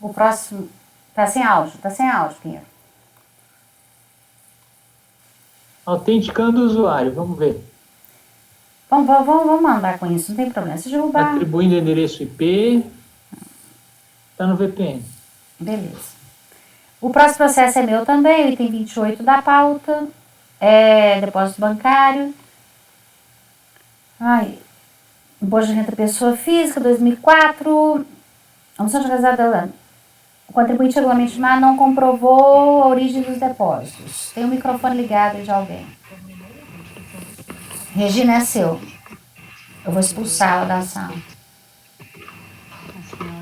O próximo... Tá sem áudio, Pinheiro. Autenticando o usuário, vamos ver. Vamos mandar com isso, não tem problema. Se derrubar... Atribuindo endereço IP, está no VPN. Beleza. O próximo processo é meu também, o item 28 da pauta. Depósito bancário. Imposto de renda pessoa física, 2004. Omissão de realizada. O contribuinte regularmente não comprovou a origem dos depósitos. Tem o microfone ligado aí de alguém. Regina, é seu. Eu vou expulsá-la da sala. A senhora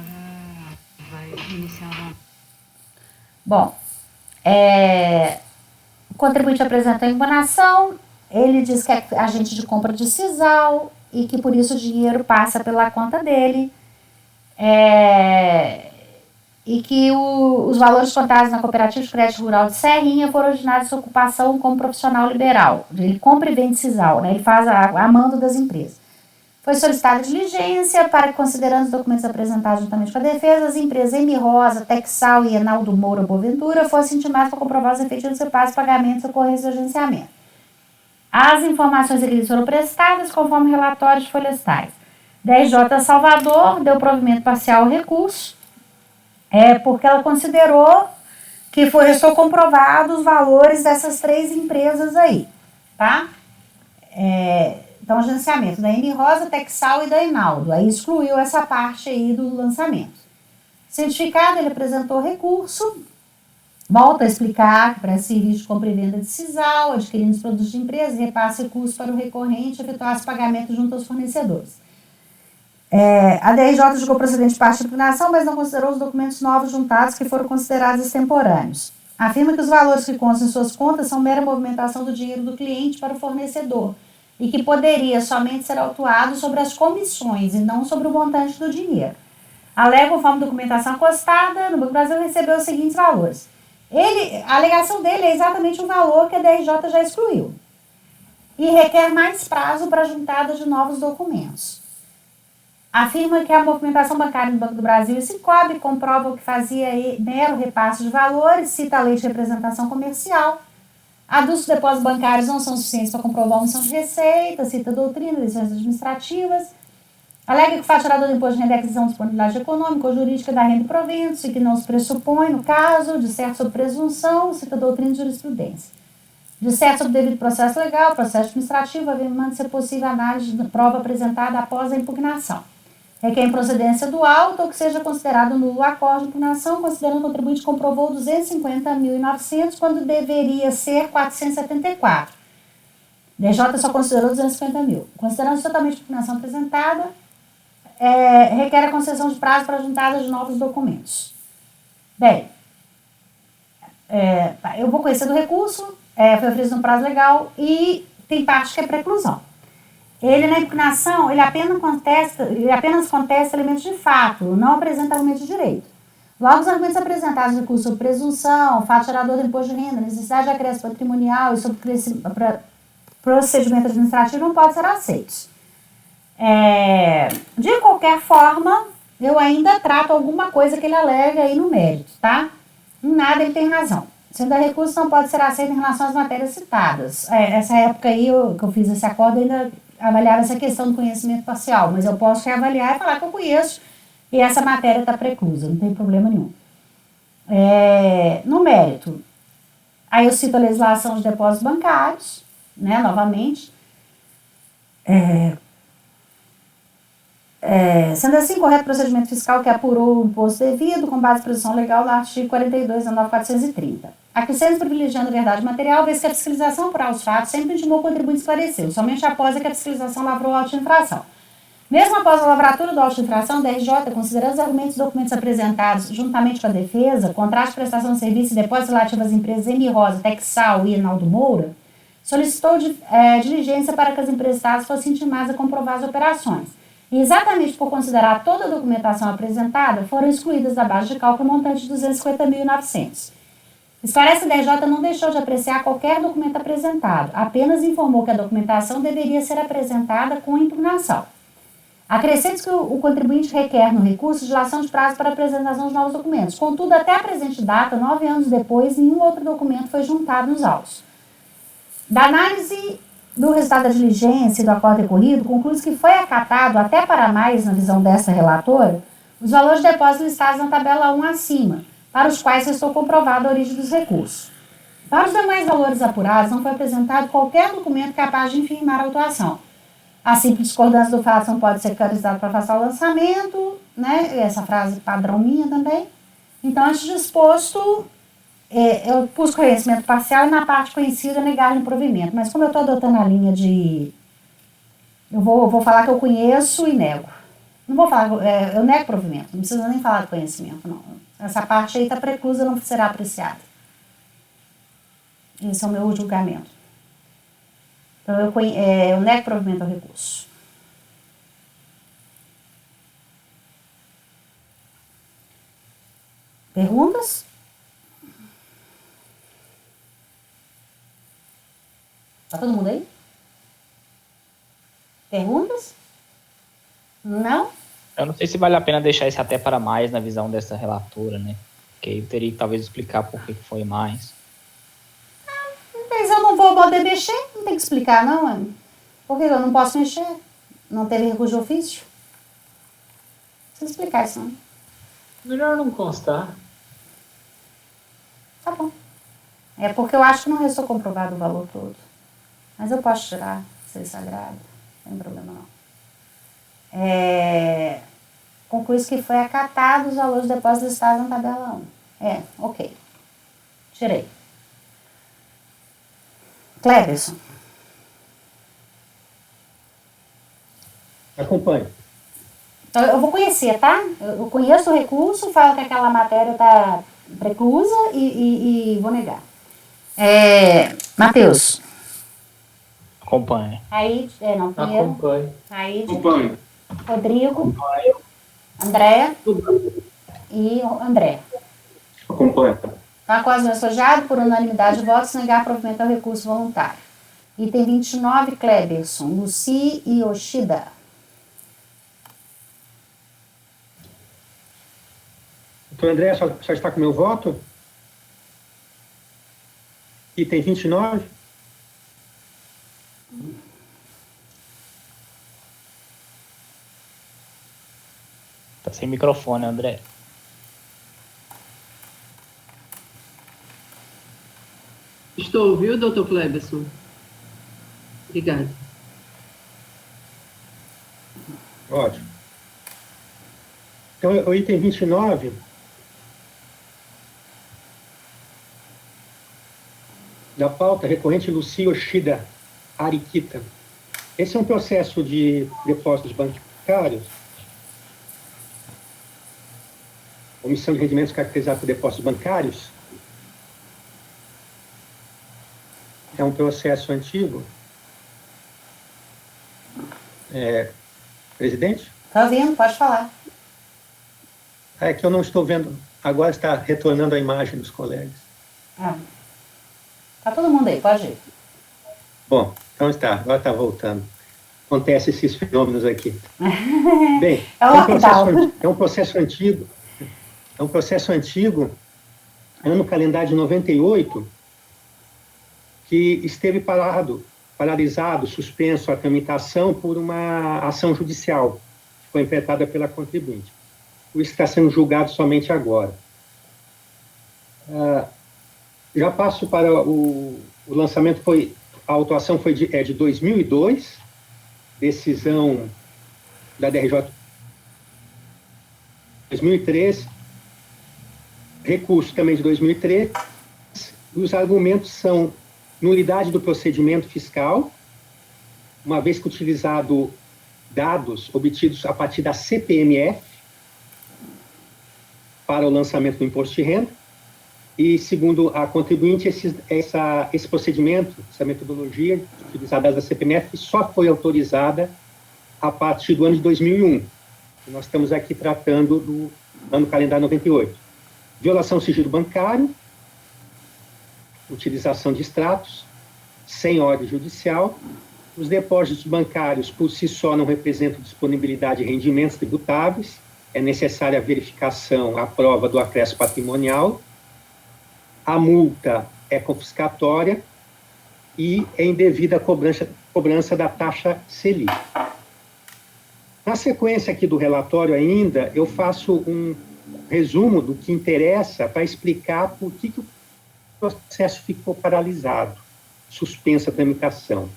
vai iniciar. Bom, o contribuinte apresentou a impugnação. Ele diz que é agente de compra de sisal e que por isso o dinheiro passa pela conta dele. E que os valores contados na Cooperativa de Crédito Rural de Serrinha foram originados de sua ocupação como profissional liberal. Ele compra e vende sisal, né? Ele faz a mando das empresas. Foi solicitada diligência para que, considerando os documentos apresentados juntamente com a defesa, as empresas M. Rosa, Texal e Enaldo Moura Boaventura fossem intimadas para comprovar os efeitos dos repassos, pagamentos e ocorrência do agenciamento. As informações requeridas foram prestadas conforme relatórios florestais. DRJ Salvador deu provimento parcial ao recurso, porque ela considerou que restou comprovado os valores dessas 3 empresas aí, tá? Então, agenciamento da M. Rosa, Texal e da Enaldo. Aí excluiu essa parte aí do lançamento. Cientificado, ele apresentou recurso, volta a explicar que para serviço de compra e venda de sisal, adquirindo os produtos de empresa, repassa recursos para o recorrente, efetuar os pagamentos junto aos fornecedores. A DRJ julgou procedente parte de impugnação, mas não considerou os documentos novos juntados que foram considerados extemporâneos. Afirma que os valores que constam em suas contas são mera movimentação do dinheiro do cliente para o fornecedor e que poderia somente ser autuado sobre as comissões e não sobre o montante do dinheiro. Alega, conforme documentação acostada, no Banco do Brasil recebeu os seguintes valores. A alegação dele é exatamente o valor que a DRJ já excluiu e requer mais prazo para a juntada de novos documentos. Afirma que a movimentação bancária do Banco do Brasil e Sicob comprova que fazia mero repasse de valores, cita a lei de representação comercial. Aduz que os depósitos bancários não são suficientes para comprovar a omissão de receita, cita a doutrina, decisões administrativas. Alega que o faturador do imposto de renda é aquisição de disponibilidade econômica ou jurídica da renda e proventos e que não se pressupõe, no caso, de certo sobre presunção, cita a doutrina de jurisprudência. De certo sobre devido processo legal, processo administrativo, havendo ser possível análise de prova apresentada após a impugnação. Requer improcedência do auto ou que seja considerado nulo o acordo de impugnação, considerando que o contribuinte comprovou 250.900 quando deveria ser 474. DJ só considerou 250 mil. Considerando totalmente a impugnação apresentada, requer a concessão de prazo para a juntada de novos documentos. Bem, eu vou conhecer do recurso, foi oferecido um prazo legal e tem parte que é preclusão. Ele, na impugnação, ele apenas contesta elementos de fato, não apresenta argumentos de direito. Logo, os argumentos apresentados no recurso sobre presunção, fato gerador do imposto de renda, necessidade de acréscimo patrimonial e sobre procedimento administrativo não podem ser aceitos. De qualquer forma, eu ainda trato alguma coisa que ele alega aí no mérito, tá? Em nada ele tem razão. Sendo recurso não pode ser aceito em relação às matérias citadas. Essa época aí que eu fiz esse acordo, eu ainda avaliava essa questão do conhecimento parcial, mas eu posso reavaliar e falar que eu conheço e essa matéria está preclusa, não tem problema nenhum. No mérito, aí eu cito a legislação de depósitos bancários, né, novamente. Sendo assim, correto procedimento fiscal que apurou o imposto devido com base em presunção legal do artigo 42 da 9430. Acrescendo privilegiando a verdade material, vez que a fiscalização apurar os fatos sempre intimou o contribuinte esclareceu, somente após que a fiscalização lavrou a auto-infração. Mesmo após a lavratura do auto-infração, a DRJ, considerando os argumentos e documentos apresentados juntamente com a defesa, contrato de prestação de serviço e depósitos relativos às empresas M. Rosa, Texal e Enaldo Moura, solicitou diligência para que as emprestadas fossem intimadas a comprovar as operações. E exatamente por considerar toda a documentação apresentada, foram excluídas da base de cálculo o montante de 250.900. Esclarece que a DRJ não deixou de apreciar qualquer documento apresentado, apenas informou que a documentação deveria ser apresentada com impugnação. Acrescente que o contribuinte requer no recurso dilação de prazo para apresentação de novos documentos. Contudo, até a presente data, 9 anos depois, nenhum outro documento foi juntado nos autos. Da análise do resultado da diligência e do acordo recorrido, conclui-se que foi acatado, até para mais, na visão dessa relatora, os valores de depósito listados na tabela 1 acima, para os quais restou comprovada a origem dos recursos. Para os demais valores apurados, não foi apresentado qualquer documento capaz de infirmar a autuação. A simples discordância do fato não pode ser caracterizada para afastar o lançamento, né? Essa frase padrão minha também. Então, antes disposto, eu pus conhecimento parcial e na parte conhecida negar o provimento. Mas como eu estou adotando a linha de... Eu vou falar que eu conheço e nego. Não vou falar, eu nego provimento, não precisa nem falar de conhecimento, não. Essa parte aí está preclusa, não será apreciada. Esse é o meu julgamento. Então, eu nego provimento ao recurso. Perguntas? Tá todo mundo aí? Perguntas? Não? Eu não sei se vale a pena deixar isso até para mais na visão dessa relatora, né? Porque eu teria que talvez explicar por que foi mais. Mas eu não vou poder mexer, não tem que explicar não, mano. Por que eu não posso mexer? Não teve recurso de ofício? Não precisa explicar isso não. Melhor não constar. Tá bom. É porque eu acho que não restou comprovado o valor todo. Mas eu posso tirar, se isso agrada. Não tem problema não. Conclui-se que foi acatado os valores de depósito listados na tabela 1. Ok. Tirei. Cleberson. Acompanho. Então, eu vou conhecer, tá? Eu conheço o recurso, falo que aquela matéria está preclusa e vou negar. Matheus. Acompanho. Aí, não, primeiro. Acompanho. Aí, Acompanho. Rodrigo. André. E André. Acompanho. Tá quase assojado por unanimidade de votos, negar provimento ao recurso voluntário. Item 29, Cleberson, Luci e Yoshida. Doutor André, só está com o meu voto? Item 29. Tá sem microfone, André. Estou, viu, doutor Cleberson? Obrigado. Ótimo. Então, o item 29... da pauta recorrente Luci Yoshida Arikita. Esse é um processo de depósitos bancários, omissão de rendimentos caracterizado por depósitos bancários. É um processo antigo. Presidente? Tá ouvindo? Pode falar. É que eu não estou vendo. Agora está retornando a imagem dos colegas. Tá todo mundo aí, pode ir. Bom, então agora está voltando. Acontece esses fenômenos aqui. Bem, é um processo antigo. É um processo antigo, ano calendário de 98, que esteve paralisado, suspenso a tramitação por uma ação judicial, que foi impetrada pela contribuinte. Isso está sendo julgado somente agora. Já passo para o lançamento, a autuação foi de 2002, decisão da DRJ 2003, recurso também de 2003, os argumentos são nulidade do procedimento fiscal, uma vez que utilizado dados obtidos a partir da CPMF para o lançamento do imposto de renda, e, segundo a contribuinte, esse procedimento, essa metodologia utilizada da CPMF só foi autorizada a partir do ano de 2001. Nós estamos aqui tratando do ano calendário 98. Violação do sigilo bancário, utilização de extratos, sem ordem judicial, os depósitos bancários, por si só, não representam disponibilidade de rendimentos tributáveis, é necessária a verificação, a prova do acréscimo patrimonial, a multa é confiscatória e é indevida a cobrança da taxa Selic. Na sequência aqui do relatório ainda, eu faço um resumo do que interessa para explicar por que o processo ficou paralisado, suspensa a tramitação.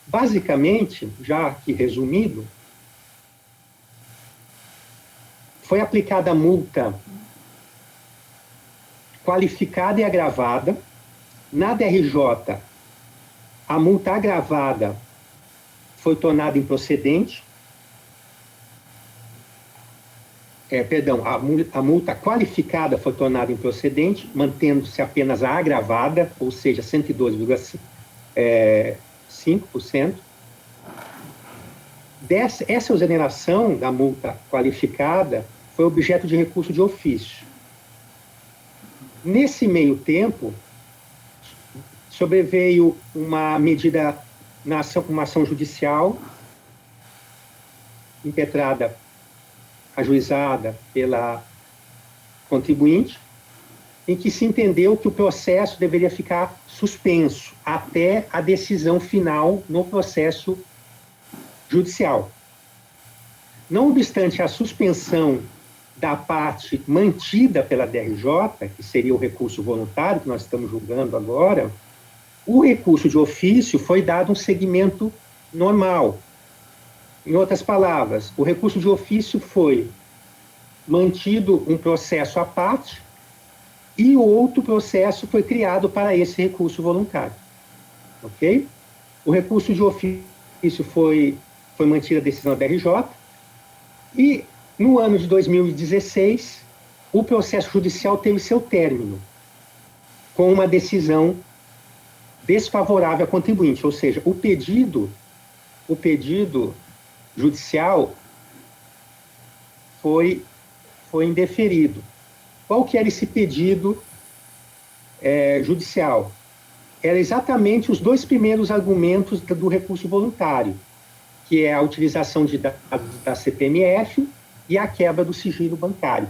Basicamente, já aqui resumido, foi aplicada a multa qualificada e agravada. Na DRJ, a multa agravada foi tornada improcedente. A multa qualificada foi tornada improcedente, mantendo-se apenas a agravada, ou seja, 112,5%. Essa exoneração da multa qualificada foi objeto de recurso de ofício. Nesse meio tempo, sobreveio uma medida, uma ação judicial impetrada, ajuizada pela contribuinte, em que se entendeu que o processo deveria ficar suspenso até a decisão final no processo judicial. Não obstante a suspensão da parte mantida pela DRJ, que seria o recurso voluntário que nós estamos julgando agora, o recurso de ofício foi dado um segmento normal. Em outras palavras, o recurso de ofício foi mantido um processo à parte e outro processo foi criado para esse recurso voluntário. Ok? O recurso de ofício foi mantida a decisão da DRJ e, no ano de 2016, o processo judicial teve seu término com uma decisão desfavorável ao contribuinte, ou seja, o pedido judicial foi indeferido. Qual que era esse pedido judicial? Era exatamente os dois primeiros argumentos do recurso voluntário, que é a utilização de dados da CPMF e a quebra do sigilo bancário.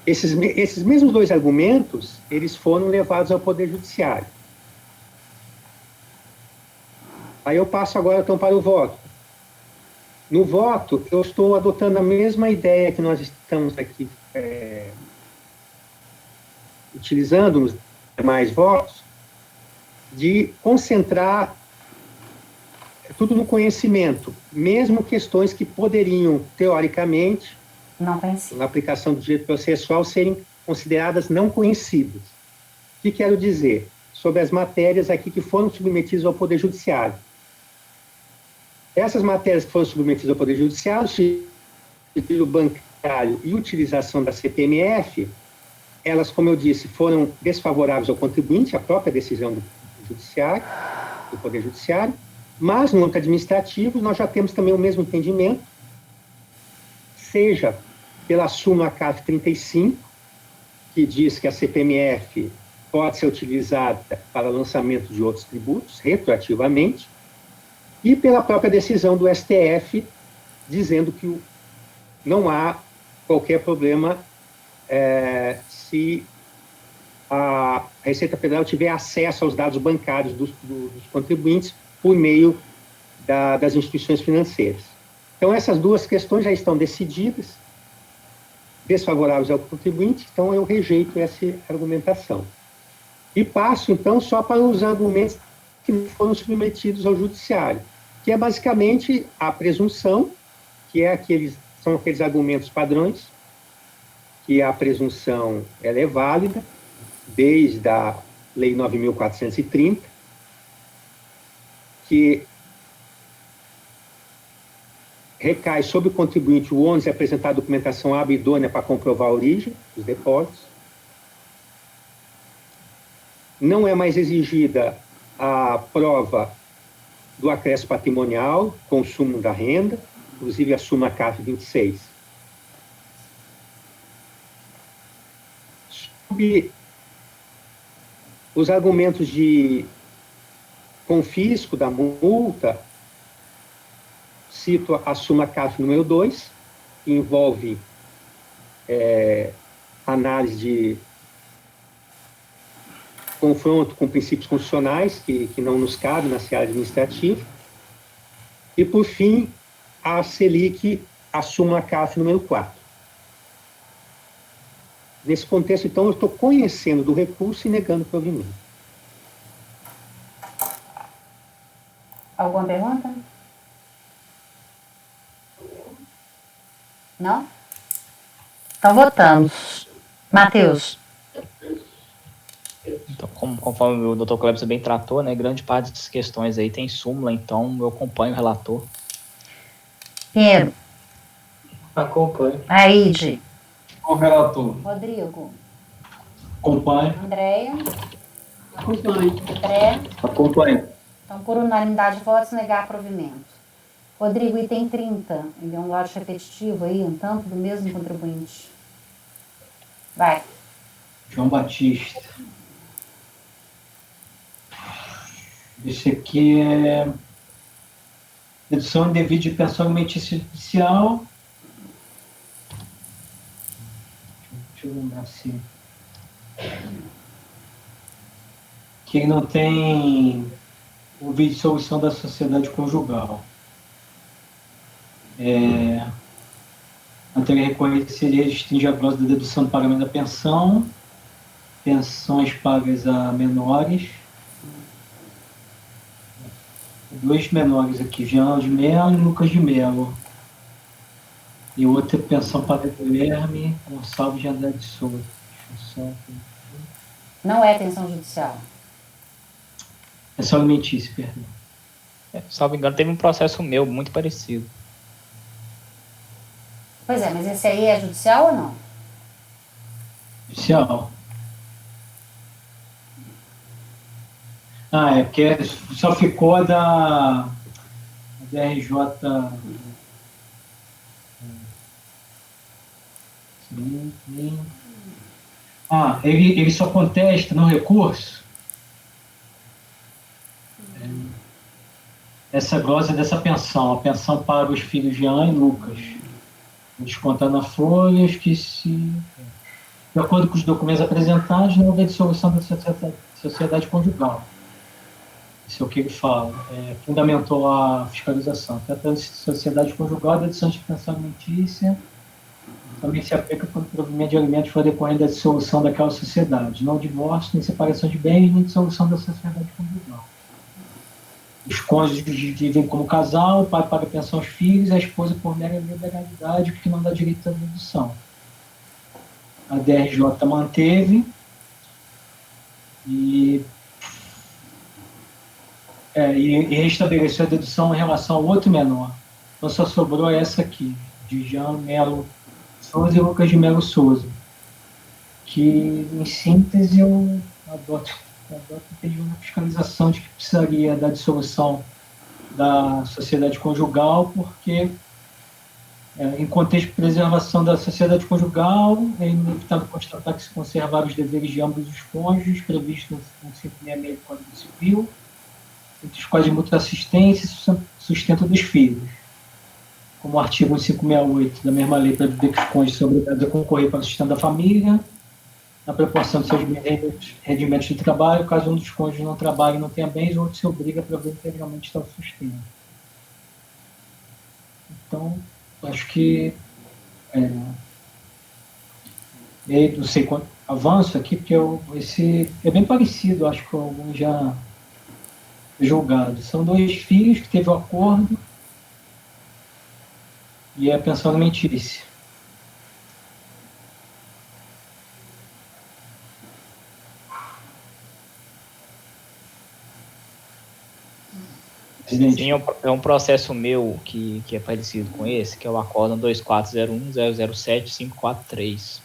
Esses mesmos dois argumentos, eles foram levados ao Poder Judiciário. Aí eu passo agora, então, para o voto. No voto, eu estou adotando a mesma ideia que nós estamos aqui utilizando nos demais votos, de concentrar tudo no conhecimento, mesmo questões que poderiam, teoricamente, na aplicação do direito processual, serem consideradas não conhecidas. O que quero dizer? Sobre as matérias aqui que foram submetidas ao Poder Judiciário. Essas matérias que foram submetidas ao Poder Judiciário, sigilo bancário e utilização da CPMF, elas, como eu disse, foram desfavoráveis ao contribuinte, a própria decisão do Judiciário, do Poder Judiciário, mas no âmbito administrativo nós já temos também o mesmo entendimento, seja pela súmula CAF 35, que diz que a CPMF pode ser utilizada para lançamento de outros tributos, retroativamente, e pela própria decisão do STF, dizendo que não há qualquer problema se a Receita Federal tiver acesso aos dados bancários dos contribuintes por meio das instituições financeiras. Então, essas duas questões já estão decididas, desfavoráveis ao contribuinte, então eu rejeito essa argumentação. E passo, então, só para os argumentos que foram submetidos ao Judiciário, que é basicamente a presunção, que são aqueles argumentos padrões, que a presunção ela é válida, desde a Lei 9.430, que recai sobre o contribuinte o ônus de apresentar documentação hábil e idônea para comprovar a origem dos depósitos. Não é mais exigida a prova do acréscimo patrimonial, consumo da renda, inclusive a súmula CAF 26. Sobre os argumentos de confisco da multa, cito a súmula CAF número 2, que envolve análise de confronto com princípios constitucionais, que não nos cabe na seara administrativa. E, por fim, a Selic, a súmula CAF número 4. Nesse contexto, então, eu estou conhecendo do recurso e negando o provimento. Alguma pergunta? Não? Então votamos. Matheus. Então, conforme o Dr. Clebson bem tratou, né, grande parte dessas questões aí tem súmula, então eu acompanho o relator. Pinheiro. Acompanho. Aide. O relator. Rodrigo. Acompanho. Andréia. Acompanho. André. Acompanho. Então, por unanimidade de votos, negar provimento. Rodrigo, item 30. Ele é um lote repetitivo aí, um tanto do mesmo contribuinte. Vai. João Batista. Esse aqui é dedução indevida de pensão alimentícia judicial. Deixa eu lembrar assim. Que não tem o vídeo de dissolução da sociedade conjugal. A matéria recorrente seria restringir a cláusula da dedução do pagamento da pensão, pensões pagas a menores. Dois menores aqui, Jean de Mello e Lucas de Mello. E outra pensão paga a Guilherme Gonçalves de Andrade de Souza. Não é pensão judicial. Pensão alimentícia, perdão. Salvo engano, teve um processo meu muito parecido. Pois é, mas esse aí é judicial ou não? Judicial. É porque só ficou da RJ. Ele só contesta no recurso essa glosa dessa pensão, a pensão para os filhos Jean e Lucas. Descontar na folha, esqueci. De acordo com os documentos apresentados, não houve dissolução da sociedade conjugal. Isso é o que ele fala. Fundamentou a fiscalização. Tratando-se de sociedade conjugal, a dedução de pensão alimentícia também se aplica quando o provimento de alimentos for decorrente da dissolução daquela sociedade. Não divórcio, nem separação de bens, nem dissolução da sociedade conjugal. Os cônjuges vivem como casal, o pai paga pensão aos filhos, a esposa por mera liberalidade, porque não dá direito à dedução. A DRJ manteve e restabeleceu a dedução em relação ao outro menor. Então só sobrou essa aqui, de Jean Melo Souza e Lucas de Melo Souza, que, em síntese, eu adoto pedido uma fiscalização de que precisaria da dissolução da sociedade conjugal, porque, em contexto de preservação da sociedade conjugal, é inevitável constatar que se conservaram os deveres de ambos os cônjuges, previstos no 566 do Código Civil, entre os quais de mútua assistência e sustento dos filhos. Como o artigo 568 da mesma lei prevê que os cônjuges são obrigados a concorrer para o sustento da família, na proporção de seus rendimentos de trabalho. Caso um dos cônjuges não trabalhe e não tenha bens, o outro se obriga a prover integralmente tal sustento. Então, acho que não sei quanto avanço aqui, porque esse é bem parecido, acho que alguns já julgados. São dois filhos que teve um acordo e é pensão alimentícia. Sim, é um processo meu que é parecido com esse, que é o acórdão 2401-007-543.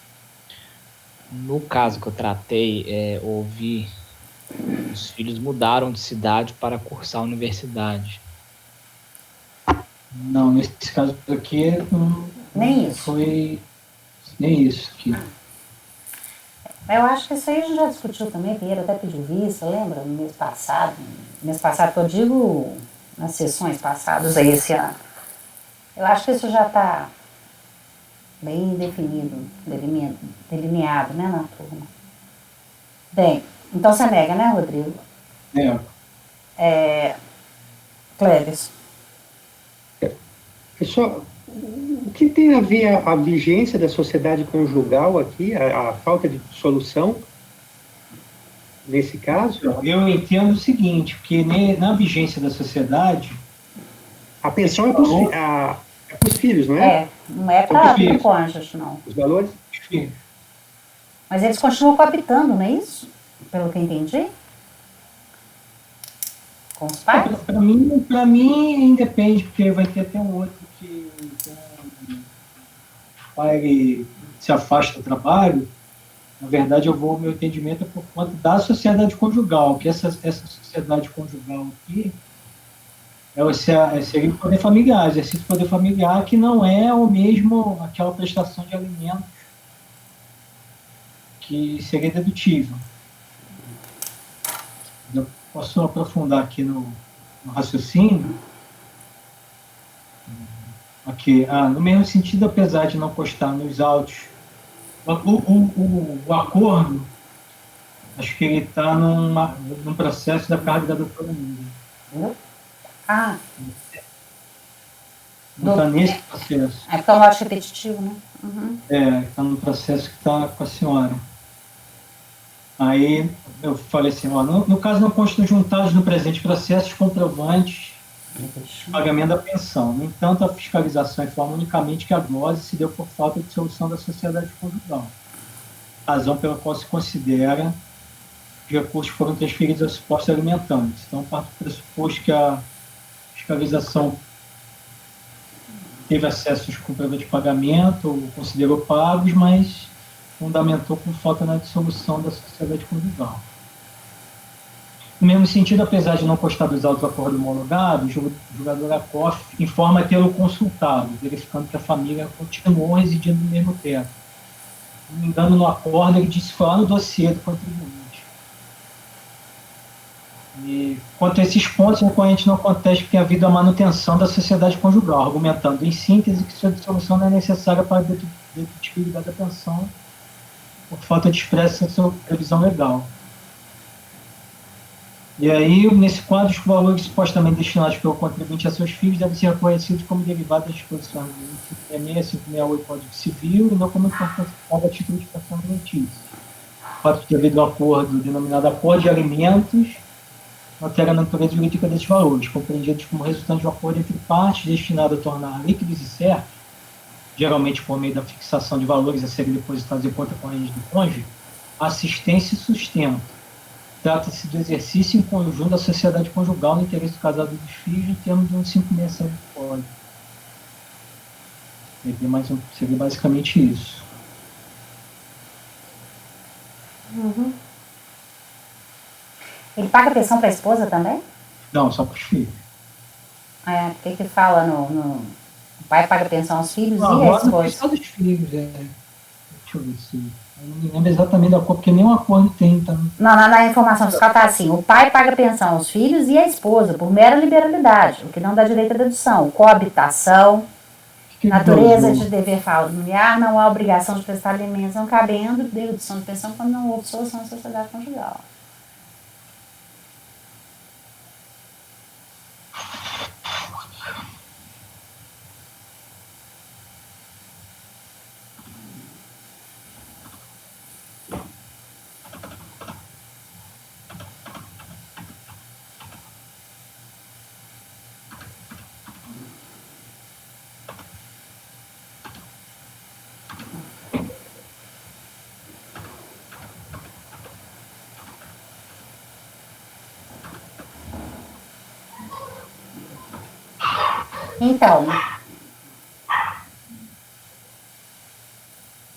No caso que eu tratei, os filhos mudaram de cidade para cursar a universidade. Não, nesse caso aqui nem isso. Foi nem isso aqui. Eu acho que isso aí a gente já discutiu também, Pinheiro até pediu vista, lembra? No mês passado. Mês passado, que eu digo, nas sessões passadas aí esse ano. Eu acho que isso já está bem definido, delineado, né, na turma. Bem, então você nega, né, Rodrigo? Cléris. Só, o que tem a ver a vigência da sociedade conjugal aqui, a falta de solução, nesse caso? Eu entendo o seguinte, porque na vigência da sociedade... A pensão é para os filhos, não é? Não é para o cônjuge, não. Os valores? Sim. Mas eles continuam coabitando, não é isso? Pelo que eu entendi? Com os pais? Para mim independe, porque vai ter até um outro que o pai se afasta do trabalho. Na verdade, meu entendimento é por conta da sociedade conjugal, que essa sociedade conjugal aqui seria o poder familiar, exercício do poder familiar, que não é o mesmo aquela prestação de alimentos que seria dedutível. Eu posso aprofundar aqui no raciocínio. Aqui, no mesmo sentido, apesar de não constar nos autos, o acordo, acho que ele está num processo da carga da doutora Nívia. Não está nesse processo. É porque eu acho repetitivo, né? Está no processo que está com a senhora. Aí eu falei assim, no caso não constam juntados no presente processo os comprovantes de pagamento da pensão. No entanto, a fiscalização informa unicamente que a dose se deu por falta de solução da sociedade conjugal, razão pela qual se considera que os recursos foram transferidos aos supostos alimentantes. Então, parte do pressuposto que a fiscalização teve acesso aos comprovantes de pagamento, ou considerou pagos, mas fundamentou por falta na dissolução da sociedade conjugal. No mesmo sentido, apesar de não constar dos autos do acordo homologado, o julgador ACOF informa tê-lo consultado, verificando que a família continuou residindo no mesmo teto. Se não me engano, no acordo, ele disse que foi lá no dossiê do contribuinte. E, quanto a esses pontos, o recorrente não contesta que tem havido a manutenção da sociedade conjugal, argumentando, em síntese, que sua dissolução não é necessária para a dedutibilidade da pensão, por falta de expressa previsão legal. E aí, nesse quadro, os valores supostamente destinados pelo contribuinte a seus filhos devem ser reconhecidos como derivados das disposições do 566 do Código Civil e não como importante a título de pensão alimentícia. O fato de ter havido um acordo denominado acordo de alimentos altera a natureza jurídica desses valores, compreendidos como resultante de um acordo entre partes destinado a tornar líquidos e certos, geralmente por meio da fixação de valores a serem depositados em conta corrente do cônjuge, assistência e sustento. Trata-se do exercício em conjunto da sociedade conjugal no interesse do casado e dos filhos, em termos de 157 do Código. Seria basicamente isso. Ele paga pensão para a esposa também? Não, só para os filhos. Porque que fala o pai paga pensão aos filhos e a Agora esposa? só dos filhos, Deixa eu ver se... Eu não me lembro exatamente do acordo, porque nenhum acordo tem. Tá? Não, na informação fiscal está assim, o pai paga pensão aos filhos e à esposa, por mera liberalidade, o que não dá direito à dedução. Coabitação, natureza de dever familiar, não há obrigação de prestar alimentos, não cabendo dedução de pensão quando não houve solução da sociedade conjugal. Então,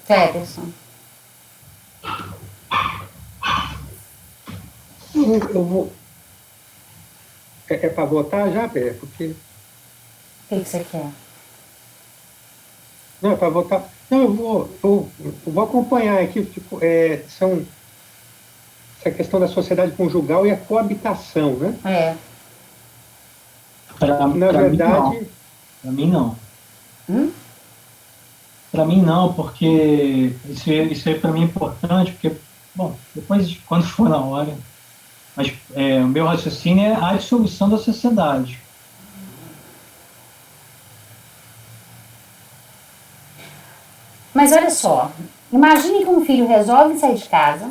Cléberson. Eu vou... É para votar já, Pé? Porque... O que você quer? Não, para votar. Não, eu vou acompanhar aqui, tipo, essa questão da sociedade conjugal e a coabitação, né? É. Na verdade. Para mim, não. Para mim, não, porque isso aí para mim é importante, porque, bom, depois, quando for na hora. Mas o meu raciocínio é a dissolução da sociedade. Mas olha só, imagine que um filho resolve sair de casa,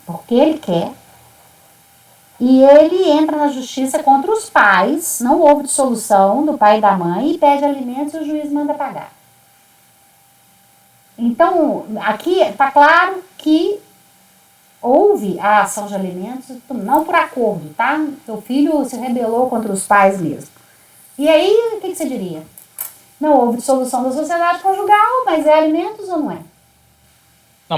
porque ele quer, e ele entra na justiça contra os pais, não houve dissolução do pai e da mãe, e pede alimentos e o juiz manda pagar. Então, aqui está claro que houve a ação de alimentos, não por acordo, tá? Seu filho se rebelou contra os pais mesmo. E aí, o que você diria? Não houve dissolução da sociedade conjugal, mas é alimentos ou não é? Não,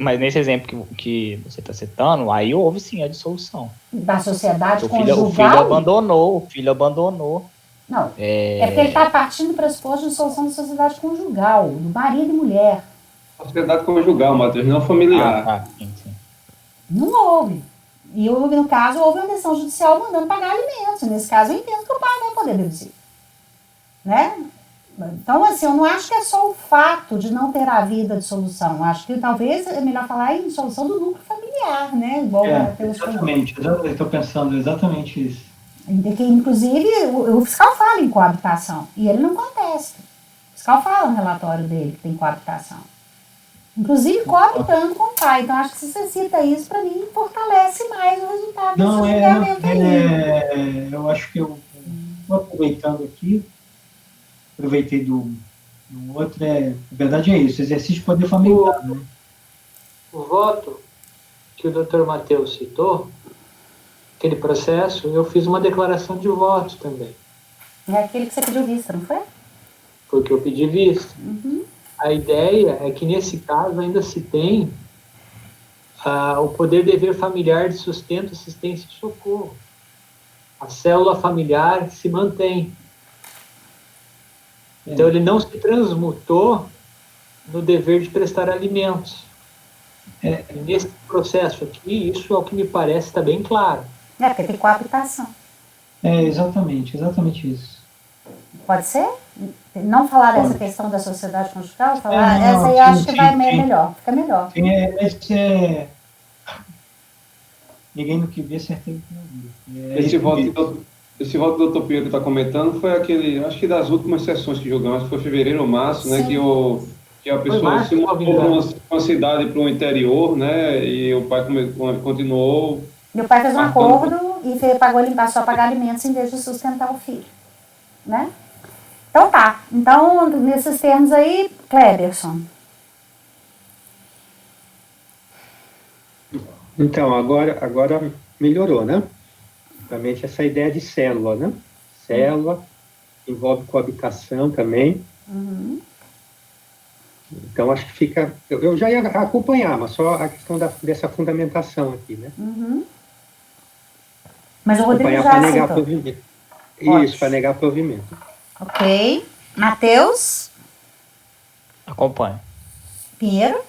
mas nesse exemplo que você está citando, aí houve sim a dissolução. Da sociedade O conjugal? filho abandonou. Não, é porque ele está partindo do pressuposto de dissolução da sociedade conjugal, do marido e mulher. Sociedade conjugal, Matheus, não familiar. Sim. Não houve. E no caso, houve uma decisão judicial mandando pagar alimentos. Nesse caso, eu entendo que o pai vai poder deduzir. Né? Então, assim, eu não acho que é só o fato de não ter havido a dissolução. Eu acho que talvez é melhor falar em dissolução do núcleo familiar, né? Igual exatamente, eu estou pensando exatamente isso. Que, inclusive, o fiscal fala em coabitação. E ele não contesta. O fiscal fala no relatório dele que tem coabitação. Inclusive, coabitando com o pai. Então, acho que se você cita isso, para mim, fortalece mais o resultado desse julgamento aí. Eu acho que eu estou aproveitando aqui, aproveitei do outro, na verdade é isso, exercício de poder familiar. Né? O voto que o Dr. Matheus citou, aquele processo, eu fiz uma declaração de voto também. É aquele que você pediu vista, não foi? Foi o que eu pedi vista. A ideia é que, nesse caso, ainda se tem o poder dever familiar de sustento, assistência e socorro. A célula familiar se mantém. Então, ele não se transmutou no dever de prestar alimentos. E nesse processo aqui, isso é o que me parece está bem claro. Porque tem coabitação. Exatamente isso. Pode ser? Não falar dessa questão da sociedade conjugal? Falar não, essa aí eu acho que vai melhor. Fica melhor. Ninguém no que vê, certeza que não vê. Esse voto que o Dr. Pedro está comentando foi aquele, acho que das últimas sessões que julgamos, foi fevereiro ou março, né, que a pessoa se mudou de uma cidade para o interior, né, e o pai continuou... E o pai fez um acordo e pagou ele passou a pagar alimentos em vez de sustentar o filho, né? Então tá. Então, nesses termos aí, Cleberson. Então, agora melhorou, né? Realmente essa ideia de célula, né? Célula, envolve coabitação também. Então, acho que fica... Eu já ia acompanhar, mas só a questão dessa fundamentação aqui, né? Mas o Rodrigo já negar provimento. Isso, para negar provimento. Ok. Matheus? Acompanho. Pinheiro?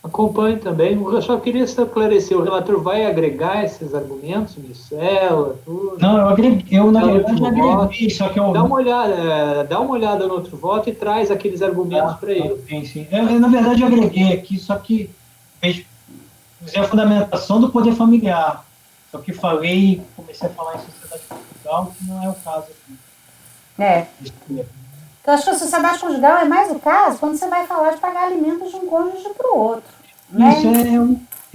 Acompanho também. Eu só queria esclarecer, o relator vai agregar esses argumentos de célula, tudo? Não, eu na verdade agreguei, só que eu... Dá uma olhada no outro voto e traz aqueles argumentos para ele. Sim. Eu, na verdade, eu agreguei aqui, só que usei a fundamentação do poder familiar. Só que comecei a falar em sociedade conjugal, que não é o caso aqui. Eu acho que a sociedade conjugal é mais o caso quando você vai falar de pagar alimentos de um cônjuge para o outro. Né?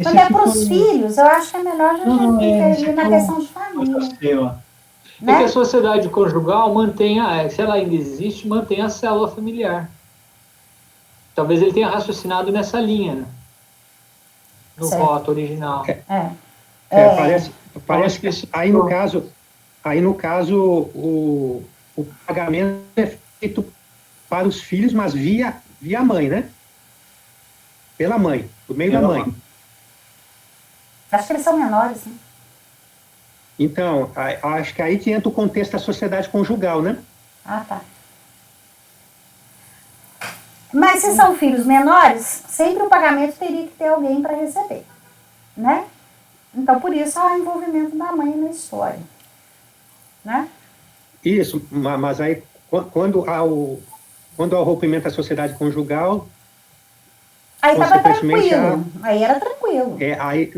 Quando é para os filhos, eu acho que é melhor a gente intervir na questão de família. Porque a sociedade conjugal mantém, se ela ainda existe, mantém a célula familiar. Talvez ele tenha raciocinado nessa linha, né? No voto original. Parece que aí no caso o pagamento é feito para os filhos, mas via a mãe, né? Pela mãe, por meio da mãe. Acho que eles são menores, né? Então, acho que aí que entra o contexto da sociedade conjugal, né? Ah, tá. Mas se são filhos menores, sempre o pagamento teria que ter alguém para receber, né? Então, por isso, há o envolvimento da mãe na história, né? Isso, mas aí, quando há o rompimento da sociedade conjugal... Aí estava tranquilo, aí era tranquilo. Aí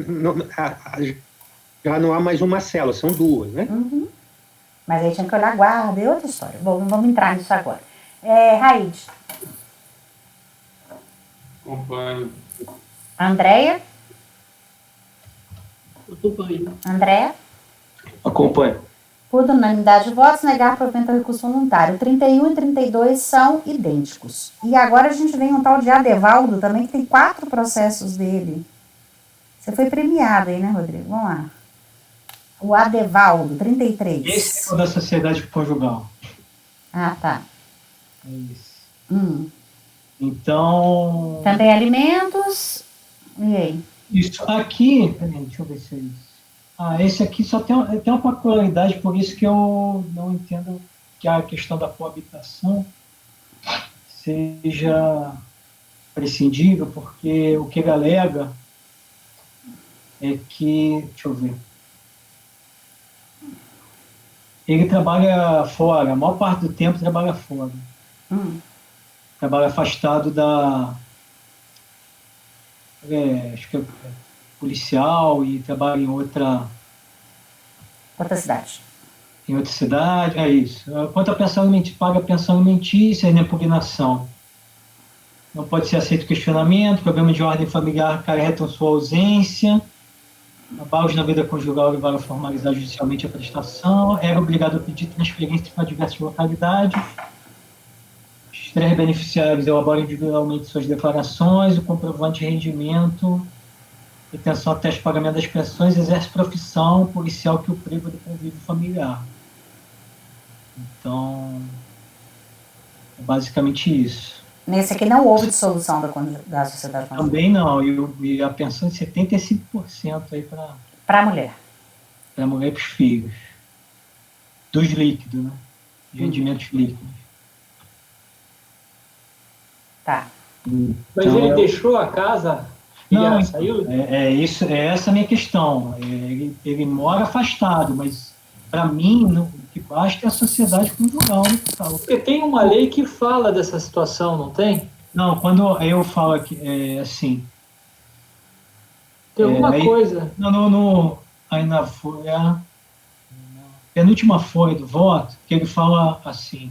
já não há mais uma célula, são duas, né? Uhum. Mas aí tinha que olhar guarda, é outra história. Bom, não vamos entrar nisso agora. Raíde. Acompanho. Andréia? Acompanho. Andréia? Acompanho. Por unanimidade de votos, negar provimento ao recurso voluntário. 31 e 32 são idênticos. E agora a gente vem um tal de Adevaldo também, que tem 4 processos dele. Você foi premiado aí, né, Rodrigo? Vamos lá. O Adevaldo, 33. Esse é o da sociedade conjugal. Ah, tá. É isso. Então... Também alimentos. E aí? Isso aqui... Peraí, deixa eu ver se é isso. Esse aqui só tem uma peculiaridade, por isso que eu não entendo que a questão da coabitação seja prescindível, porque o que ele alega é que... Deixa eu ver. Ele trabalha fora, a maior parte do tempo trabalha fora. Trabalha afastado da... acho que é policial e trabalha em outra cidade. Em outra cidade, é isso. Quanto a pensão alimentícia, paga pensão alimentícia e na impugnação. Não pode ser aceito questionamento, problema de ordem familiar acarretam sua ausência, abalos na vida conjugal levaram a formalizar judicialmente a prestação, era obrigado a pedir transferência para diversas localidades, os 3 beneficiários elaboram individualmente suas declarações, o comprovante de rendimento, retenção até o pagamento das pensões, exerce profissão policial que o priva do convívio familiar. Então, é basicamente isso. Nesse aqui não houve dissolução da sociedade conjugal. Também não, e a pensão de 75% aí para a mulher. Para a mulher e para os filhos. Dos líquidos, né? De rendimentos líquidos. Tá. Então, mas ele deixou a casa e não, saiu? Essa a minha questão. Ele mora afastado, mas para mim, o que basta é a sociedade conjugal. Porque tem uma lei que fala dessa situação, não tem? Não, quando eu falo aqui, assim... Tem alguma coisa... Aí na folha... penúltima folha do voto, que ele fala assim...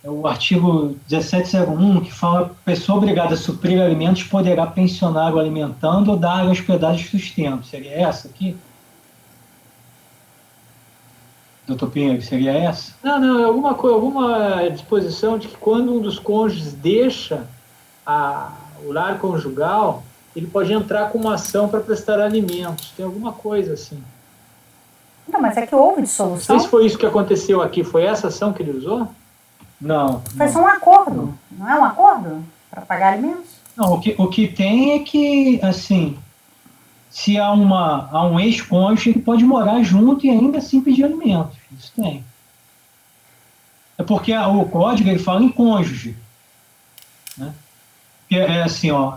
É o artigo 1701, que fala que a pessoa obrigada a suprir alimentos poderá pensionar o alimentando ou dar hospedagem e sustento. Seria essa aqui? Doutor Pinheiro, seria essa? Não, alguma disposição de que quando um dos cônjuges deixa o lar conjugal, ele pode entrar com uma ação para prestar alimentos. Tem alguma coisa assim. Não, mas é que houve dissolução. Não sei se foi isso que aconteceu aqui. Foi essa ação que ele usou? Não. Foi só um acordo. Não é um acordo para pagar alimentos? Não, o que tem é que, assim, se há um ex-cônjuge, ele pode morar junto e ainda assim pedir alimentos. Isso tem. É porque o código ele fala em cônjuge. Né? É assim, ó,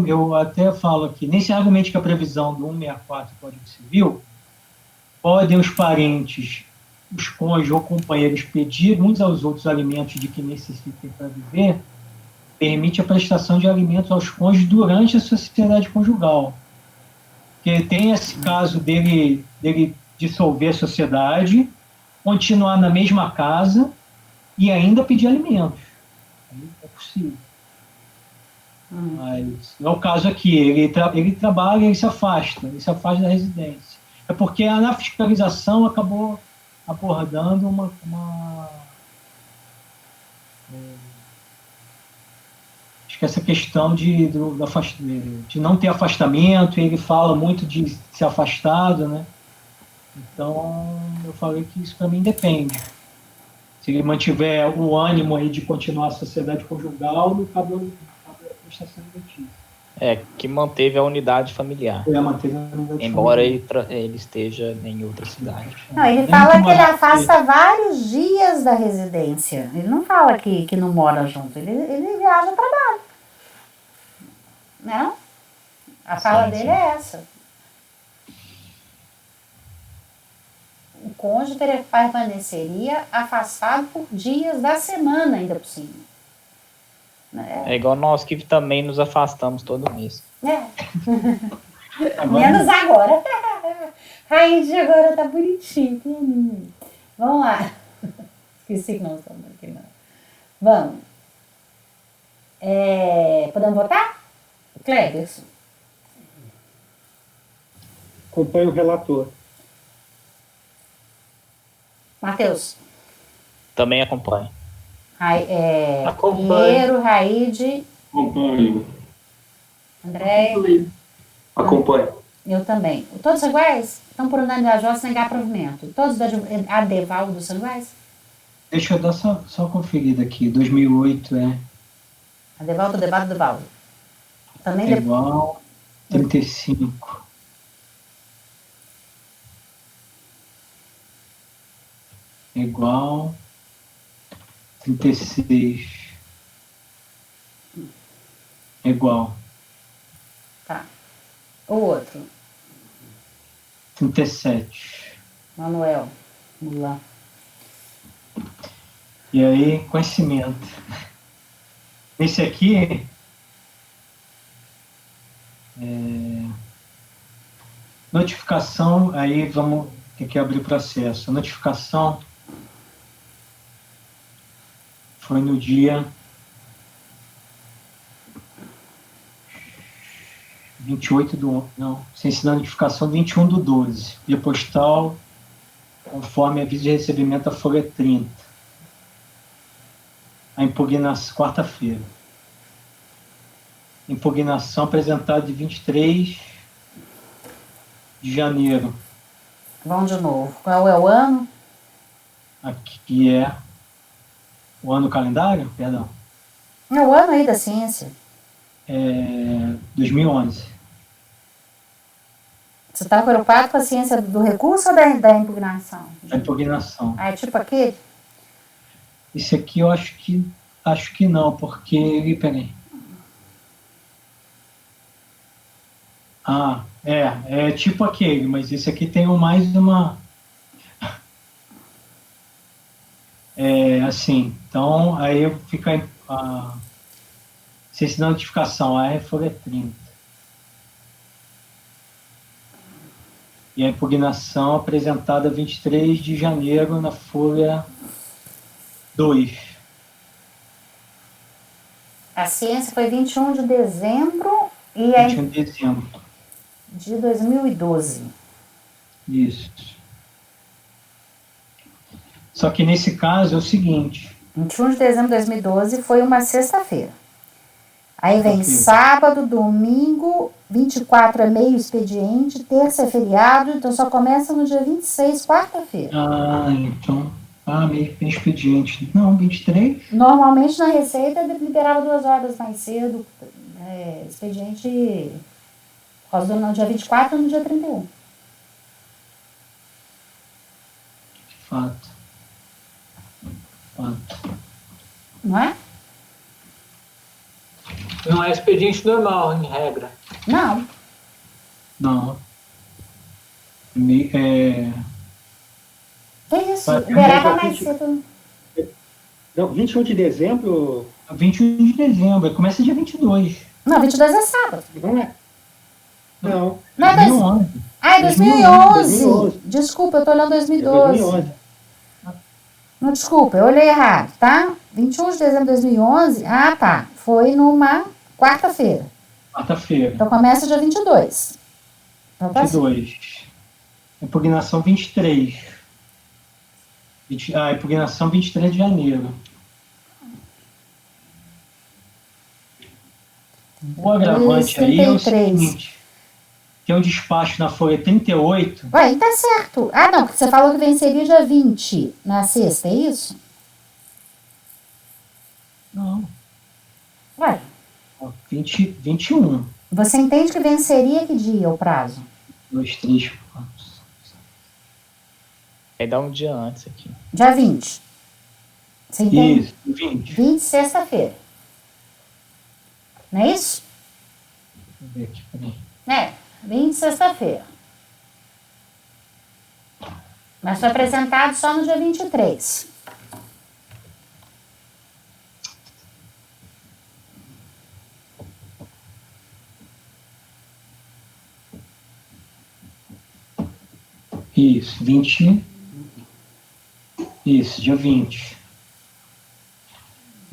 eu até falo aqui, nem se argumente que a previsão do 164 do Código Civil podem os parentes, os cônjuges ou companheiros pedir uns aos outros alimentos de que necessitem para viver, permite a prestação de alimentos aos cônjuges durante a sociedade conjugal. Porque tem esse caso dele dissolver a sociedade, continuar na mesma casa e ainda pedir alimentos. Aí é possível. Mas não é o caso aqui. Ele trabalha, ele se afasta da residência. É porque na fiscalização acabou abordando acho que essa questão de não ter afastamento, ele fala muito de ser afastado, né? Então, eu falei que isso para mim depende. Se ele mantiver o ânimo aí de continuar a sociedade conjugal, não cabe a prestação de notícia. Que manteve a unidade familiar. Manteve a unidade embora familiar. ele esteja em outra cidade. Não, ele fala que ele afasta vários dias da residência. Ele não fala que não mora junto. Ele viaja a trabalho. Não? A fala dele é essa. O cônjuge permaneceria afastado por dias da semana, ainda por cima. É igual nós que também nos afastamos todo mês. Menos agora. Raíde agora tá bonitinho. Vamos lá. Esqueci que nós estamos aqui. Não. Vamos. Podemos votar? Cleberson. Acompanho o relator. Matheus. Também acompanho. Pinheiro, Raíde. Acompanho. André. Acompanho. Eu também. Todos são iguais? Estão por unanimidade votos negar provimento. Todos da Adevaldo são iguais? Deixa eu dar só uma conferida aqui. 2008 Adevaldo. Também é igual 35. É igual 36. É igual. Tá. O outro? 37. Manuel. Mulan. E aí, conhecimento. Esse aqui notificação, aí vamos ter que abrir o processo. A notificação foi no dia 28 do... Não, sem sinal de notificação, 21/12. Via postal, conforme aviso de recebimento da folha 30. A impugnação, quarta-feira. Impugnação apresentada de 23 de janeiro. Vamos de novo. Qual é o ano? Aqui é o ano calendário, perdão. É o ano aí da ciência. 2011. Você está preocupado com a ciência do recurso ou da impugnação? A impugnação. É tipo aquele? Esse aqui eu acho que não, porque... Peraí. É tipo aquele, mas esse aqui tem mais uma... assim, então aí fica sem notificação, a folha é 30. E a impugnação apresentada 23 de janeiro na folha 2. A ciência foi 21 de dezembro e 21 de dezembro. De 2012. Isso. Só que nesse caso é o seguinte... 21 de dezembro de 2012 foi uma sexta-feira. Aí vem sábado, domingo, 24 é meio expediente, terça é feriado, então só começa no dia 26, quarta-feira. Então... meio expediente. Não, 23. Normalmente na Receita liberava 2 horas mais cedo, expediente no dia 24 ou no dia 31. Fato. Não é? Não é expediente normal, em regra. Não. Que isso? Liberava mais cedo. Não, 21 de dezembro... 21 de dezembro, começa dia 22. Não, 22 é sábado. Não é? Não. Não é 2011. É 2011. Desculpa, eu tô olhando 2012. 2011. Não, desculpa, eu olhei errado, tá? 21 de dezembro de 2011, tá. Foi numa quarta-feira. Então começa dia 22. Então, 22. Impugnação 23. Impugnação 23 de janeiro. O agravante aí é o seguinte, tem um despacho na folha 38. Ué, tá certo. Não, porque você falou que venceria dia 20 na sexta, é isso? Não. Ué. 21. Você entende que venceria que dia o prazo? 2, 3, 4. Aí dá um dia antes aqui. Dia 20. Você entende? Isso, 20. 20, sexta-feira. Não é isso? Deixa eu ver aqui, peraí. 20, sexta-feira. Mas foi apresentado só no dia 23. Isso, 20. Isso, dia 20.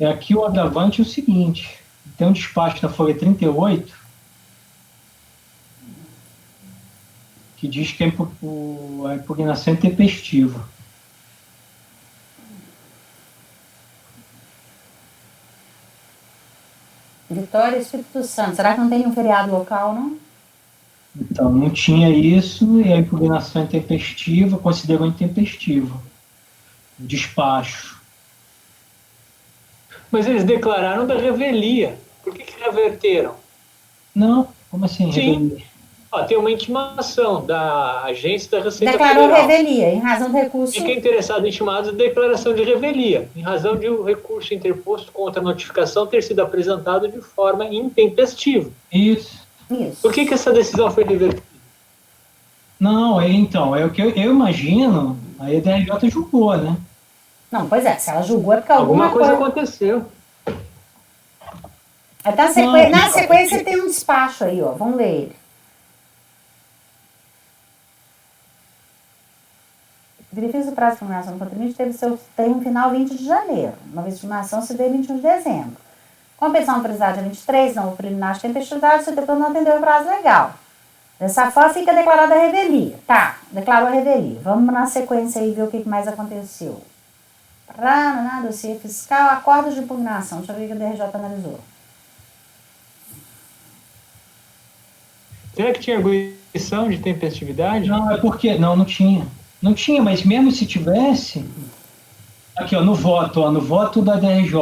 Aqui o agravante é o seguinte: tem um despacho na folha 38 que diz que a impugnação é intempestiva. Vitória, Espírito Santo. Será que não tem um feriado local, não? Então, não tinha isso e a impugnação é intempestiva, considerou intempestiva. O despacho. Mas eles declararam da revelia. Por que reverteram? Não, como assim? Sim. Revelia? Tem uma intimação da agência da Receita Declarou Federal. revelia, em razão do recurso. Fica interessado em chamados de declaração de revelia, em razão de o recurso interposto contra a notificação ter sido apresentado de forma intempestiva. Isso. Por que essa decisão foi revertida? Não, então, é o que eu imagino, a EDRJ julgou, né? Não, pois é, se ela julgou é porque alguma coisa aconteceu. Até na sequência tem um despacho aí, ó. Vamos ler ele. Benefício do prazo de impugnação do contribuinte teve seu termo final 20 de janeiro. Uma vez de estimação se deu 21 de dezembro. Com a pensão autorizada dia 23, não houve preliminar de tempestividade, o setor não atendeu o prazo legal. Dessa forma, fica declarada a revelia. Tá, declarou a revelia. Vamos na sequência aí ver o que mais aconteceu. Dossiê fiscal, acordos de impugnação. Deixa eu ver o que a DRJ analisou. Será que tinha arguição de tempestividade? Não, é porque... Não tinha. Não tinha, mas mesmo se tivesse... Aqui, ó, no voto da DRJ.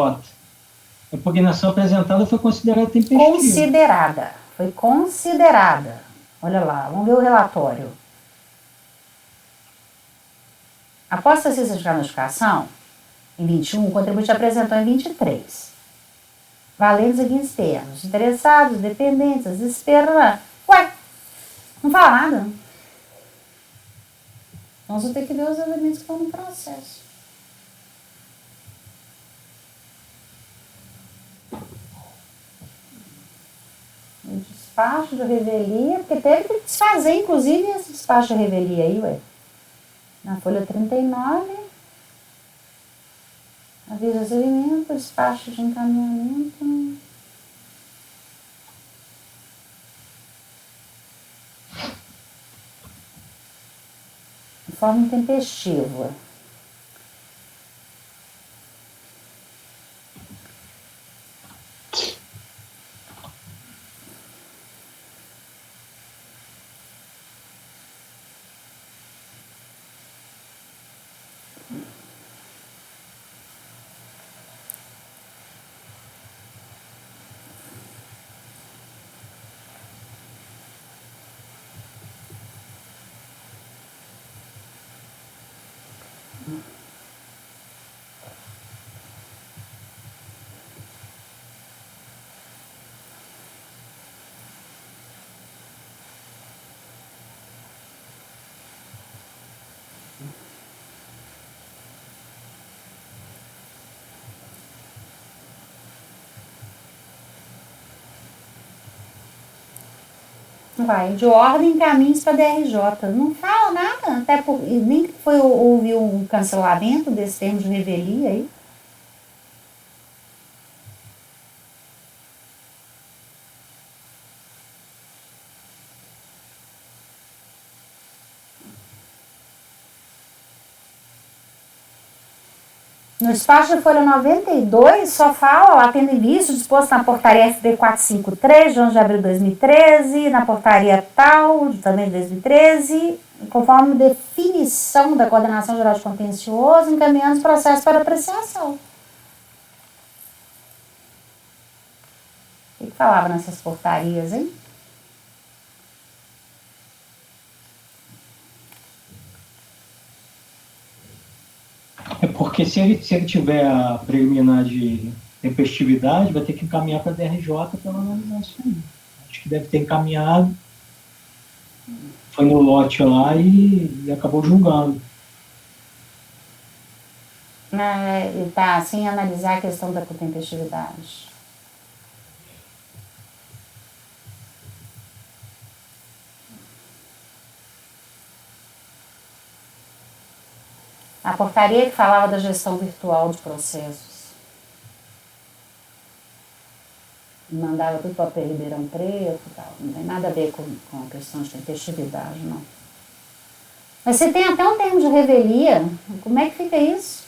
A impugnação apresentada foi considerada tempestiva. Foi considerada. Olha lá, vamos ver o relatório. Após ter sido certificada a notificação, em 21, o contribuinte apresentou em 23. Valendo os seguintes termos: interessados, dependentes, desespero. Ué, não fala nada. Nós vamos ter que ver os elementos que estão no processo. O despacho de revelia, porque teve que desfazer, inclusive, esse despacho de revelia aí, ué. Na folha 39, aviso de recebimento, despacho de encaminhamento. De forma intempestiva. Vai, de ordem encaminhos para a DRJ. Não fala nada, até nem houve um cancelamento desse termo de revelia aí. No despacho da folha 92, só fala lá, tendo em vista o disposto na portaria FB 453, de 11 de abril de 2013, na portaria tal, também de 2013, conforme definição da Coordenação Geral de Contencioso, encaminhando os processos para apreciação. O que falava nessas portarias, hein? Porque se ele tiver a preliminar de tempestividade, vai ter que encaminhar para a DRJ para analisar isso aí. Acho que deve ter encaminhado. Foi no lote lá e acabou julgando. E tá, sem analisar a questão da tempestividade. A portaria que falava da gestão virtual de processos. Mandava tudo para Ribeirão Preto e tal. Não tem nada a ver com a questão de tempestividade, não. Mas você tem até um termo de revelia. Como é que fica isso?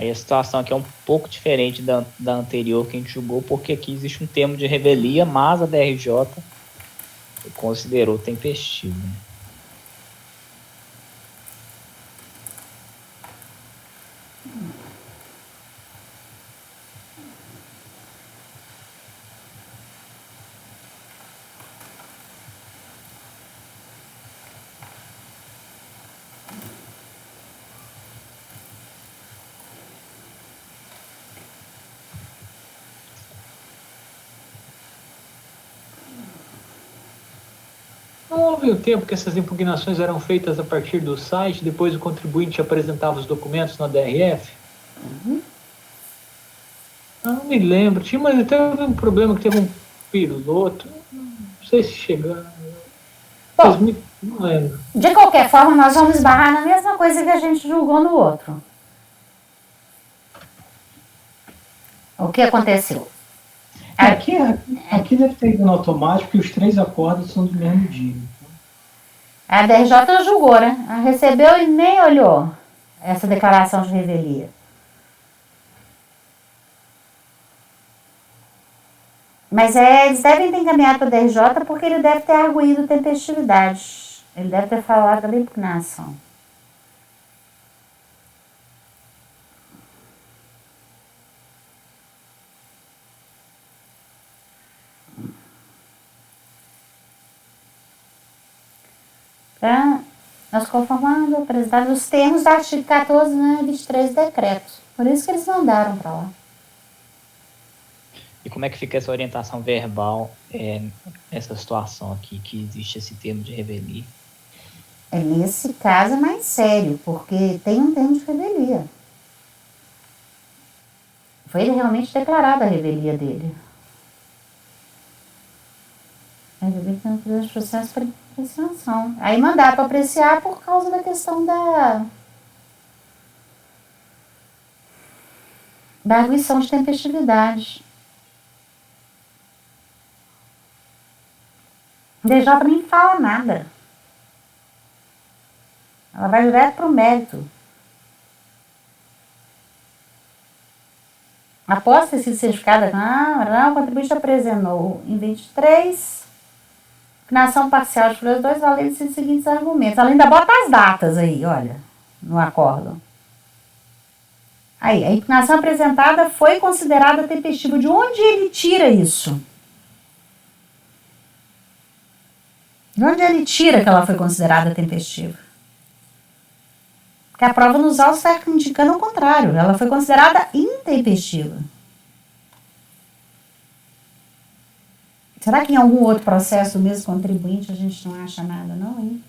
Aí a situação aqui é um pouco diferente da anterior que a gente julgou, porque aqui existe um termo de revelia, mas a DRJ considerou tempestivo. Não houve o tempo que essas impugnações eram feitas a partir do site, depois o contribuinte apresentava os documentos na DRF? Uhum. Não me lembro. Mas teve um problema que teve um piloto. Não sei se chegaram. Bom, não lembro. De qualquer forma, nós vamos esbarrar na mesma coisa que a gente julgou no outro. O que aconteceu? Aqui deve ter ido no automático e os 3 acordos são do mesmo dia. A DRJ julgou, né? Ela recebeu e nem olhou essa declaração de revelia. Mas eles devem ter encaminhado para a DRJ porque ele deve ter arguído tempestividade. Ele deve ter falado da impugnação. Nós conformamos apresentado os termos do artigo 14, né, 23 do decreto. Por isso que eles mandaram para lá. E como é que fica essa orientação verbal nessa situação aqui, que existe esse termo de revelia? Nesse caso é mais sério, porque tem um termo de revelia. Foi ele realmente declarada a revelia dele. A revelia que não de processo para apreciação. Aí mandaram para apreciar por causa da questão da arguição de tempestividade. A DJ nem fala nada. Ela vai direto para o mérito. Após ter sido certificada, o contribuinte apresentou em 23, impugnação parcial de folhas 2, valendo os seguintes argumentos. Ela ainda bota as datas aí, olha, no acórdão. Aí, a impugnação apresentada foi considerada tempestiva. De onde ele tira isso? De onde ele tira que ela foi considerada tempestiva? Porque a prova nos autos está indicando o contrário. Ela foi considerada intempestiva. Será que em algum outro processo do mesmo contribuinte a gente não acha nada, não, hein?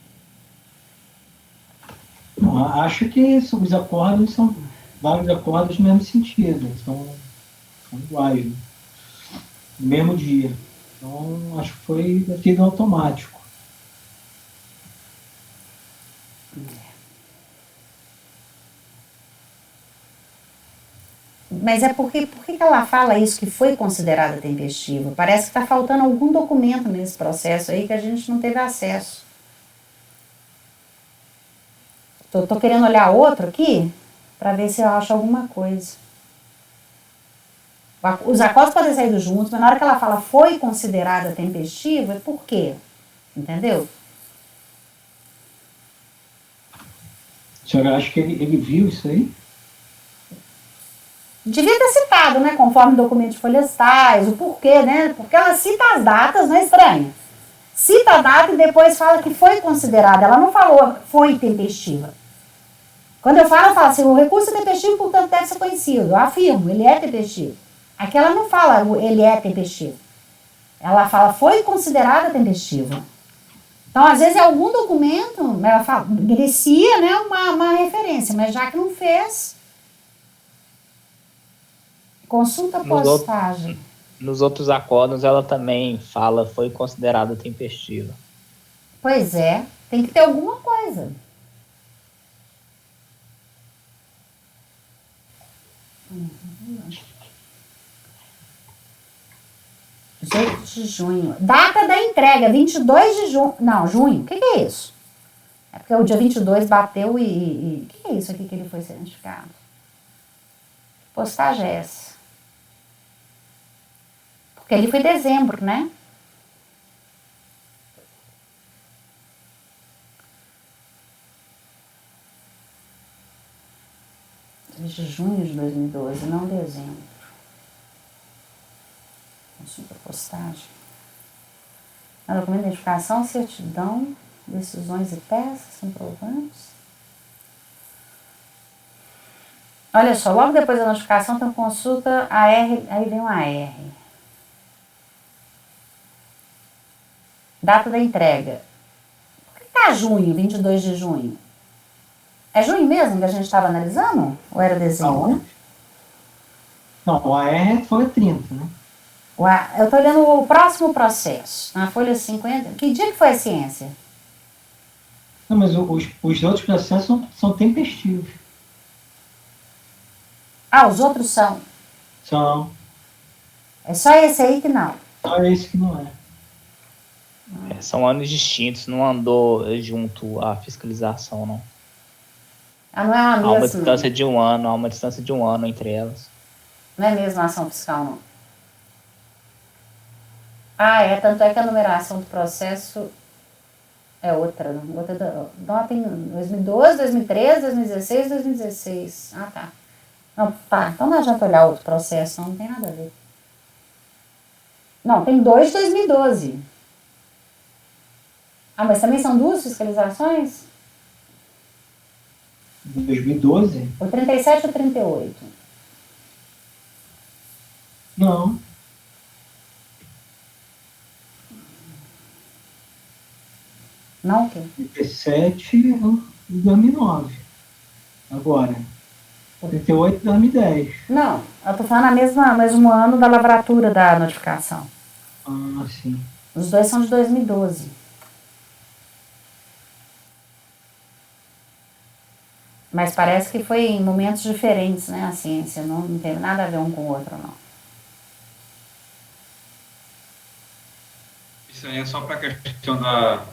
Não, acho que os acordos são vários acordos no mesmo sentido. São iguais, né? No mesmo dia. Então, acho que foi devido automático. Mas por que ela fala isso, que foi considerada tempestiva? Parece que está faltando algum documento nesse processo aí que a gente não teve acesso. Tô querendo olhar outro aqui para ver se eu acho alguma coisa. Os acordos podem sair juntos, mas na hora que ela fala foi considerada tempestiva, é por quê? Entendeu? A senhora acha que ele viu isso aí? Devia ter citado, né, conforme o documento de folhas tais, o porquê, né? Porque ela cita as datas, não é estranho. Cita a data e depois fala que foi considerada. Ela não falou foi tempestiva. Quando eu falo assim, o recurso é tempestivo, portanto deve ser conhecido. Eu afirmo, ele é tempestivo. Aqui ela não fala ele é tempestivo. Ela fala foi considerada tempestiva. Então, às vezes, em algum documento, ela fala, merecia, né, uma referência, mas já que não fez, consulta a postagem. Nos outros acordos, ela também fala foi considerada tempestiva. Pois é, tem que ter alguma coisa. 18 de junho. Data da entrega, 22 de junho. Não, junho. O que é isso? É porque o dia 22 bateu e... O que é isso aqui que ele foi certificado? Postagem é essa? Porque ele foi dezembro, né? De junho de 2012, não dezembro. Consulta postagem. Documento de identificação, certidão, decisões e peças, comprovantes. Olha só, logo depois da notificação tem consulta AR, aí vem um AR. Data da entrega. Por que está junho, 22 de junho? É junho mesmo que a gente estava analisando? Ou era dezembro? Não, o AR foi 30, né? Eu estou olhando o próximo processo, na folha 50. Que dia que foi a ciência? Não, mas os outros processos são tempestivos. Ah, os outros são? São. É só esse aí que não? Só esse que não é. São anos distintos, não andou junto à fiscalização, não. Ah, não é uma mesma? Há uma distância de um ano, entre elas. Não é mesmo a ação fiscal, não? Ah, tanto é que a numeração do processo é outra. Não, tem 2012, 2013, 2016, 2016. Ah, tá. Não, tá. Então não adianta olhar outro processo, não tem nada a ver. Não, tem 2 de 2012. Ah, mas também são 2 fiscalizações? 2012? O 37 ou 38? Não. Não o quê? 17 e 2009. Agora. 38 e 2010. Não, eu tô falando mesmo ano da lavratura da notificação. Ah, sim. Os 2 são de 2012. Mas parece que foi em momentos diferentes, né? A ciência não teve nada a ver um com o outro, não. Isso aí é só para a questão da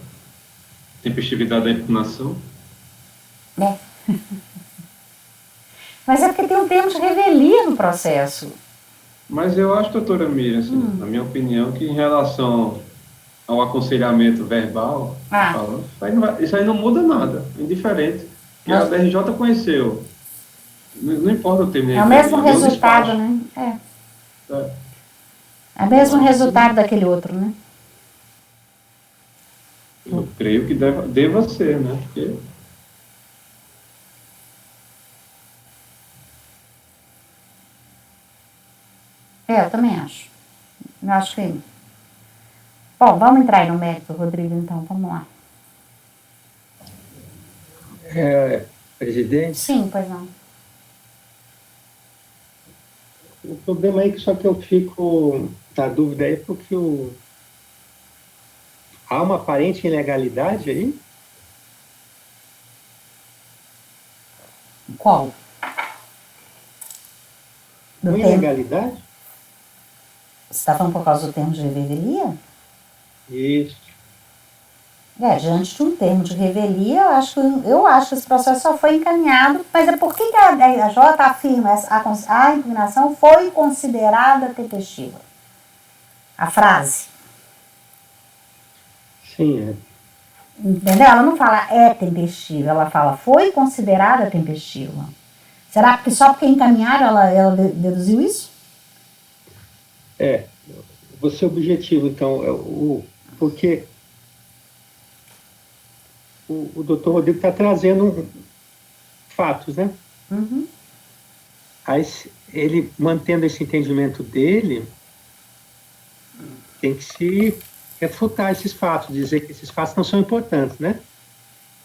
tempestividade da impugnação? É. Mas é porque tem um termo de revelia no processo. Mas eu acho, doutora Miriam, assim, na minha opinião, que em relação ao aconselhamento verbal, isso aí não muda nada, é indiferente. Que a DRJ conheceu. Não importa o termo. É o mesmo resultado, né? É o mesmo resultado daquele outro, né? Eu creio que deva ser, né? Porque... eu também acho. Eu acho que... Bom, vamos entrar aí no mérito, Rodrigo, então. Vamos lá. Presidente? Sim, pois não. O problema aí que só que eu fico na dúvida aí porque há uma aparente ilegalidade aí? Qual? Uma ilegalidade? Você está falando por causa do termo de revelia? Isso. Diante de um termo de revelia, eu acho que esse processo só foi encaminhado, mas é por que a DRJ afirma a impugnação foi considerada tempestiva? A frase. Sim, Entendeu? Ela não fala é tempestiva, ela fala foi considerada tempestiva. Será que só porque encaminharam ela deduziu isso? Vou ser objetivo, então, porque o doutor Rodrigo está trazendo fatos, né? Uhum. Aí, ele, mantendo esse entendimento dele, tem que se refutar esses fatos, dizer que esses fatos não são importantes, né?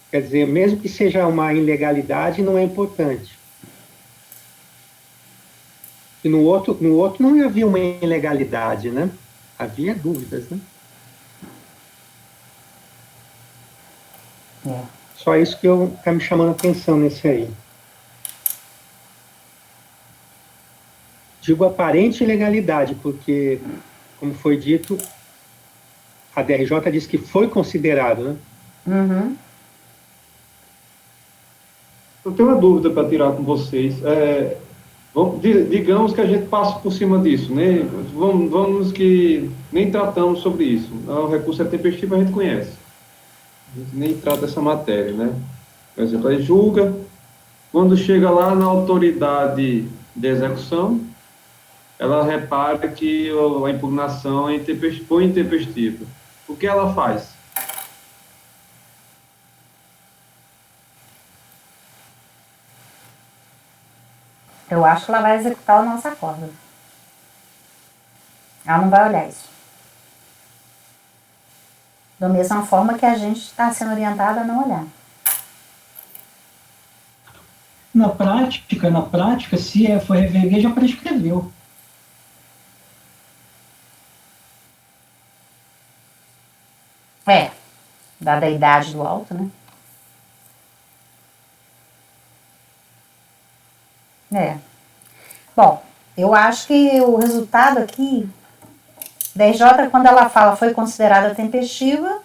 Quer dizer, mesmo que seja uma ilegalidade, não é importante. E no outro não havia uma ilegalidade, né? Havia dúvidas, né? Só isso que está me chamando a atenção nesse aí. Digo aparente ilegalidade, porque, como foi dito, a DRJ diz que foi considerado, né? Uhum. Eu tenho uma dúvida para tirar com vocês. Digamos que a gente passa por cima disso, né? Vamos que nem tratamos sobre isso. O recurso é tempestivo, a gente conhece. A gente nem trata essa matéria, né? Por exemplo, aí julga, quando chega lá na autoridade de execução, ela repara que a impugnação foi intempestiva. O que ela faz? Eu acho que ela vai executar o nosso acordo. Ela não vai olhar isso. Da mesma forma que a gente está sendo orientada a não olhar. Na prática, se for rever, já prescreveu. Dada a idade do auto, né? Bom, eu acho que o resultado aqui, DRJ, quando ela fala foi considerada tempestiva,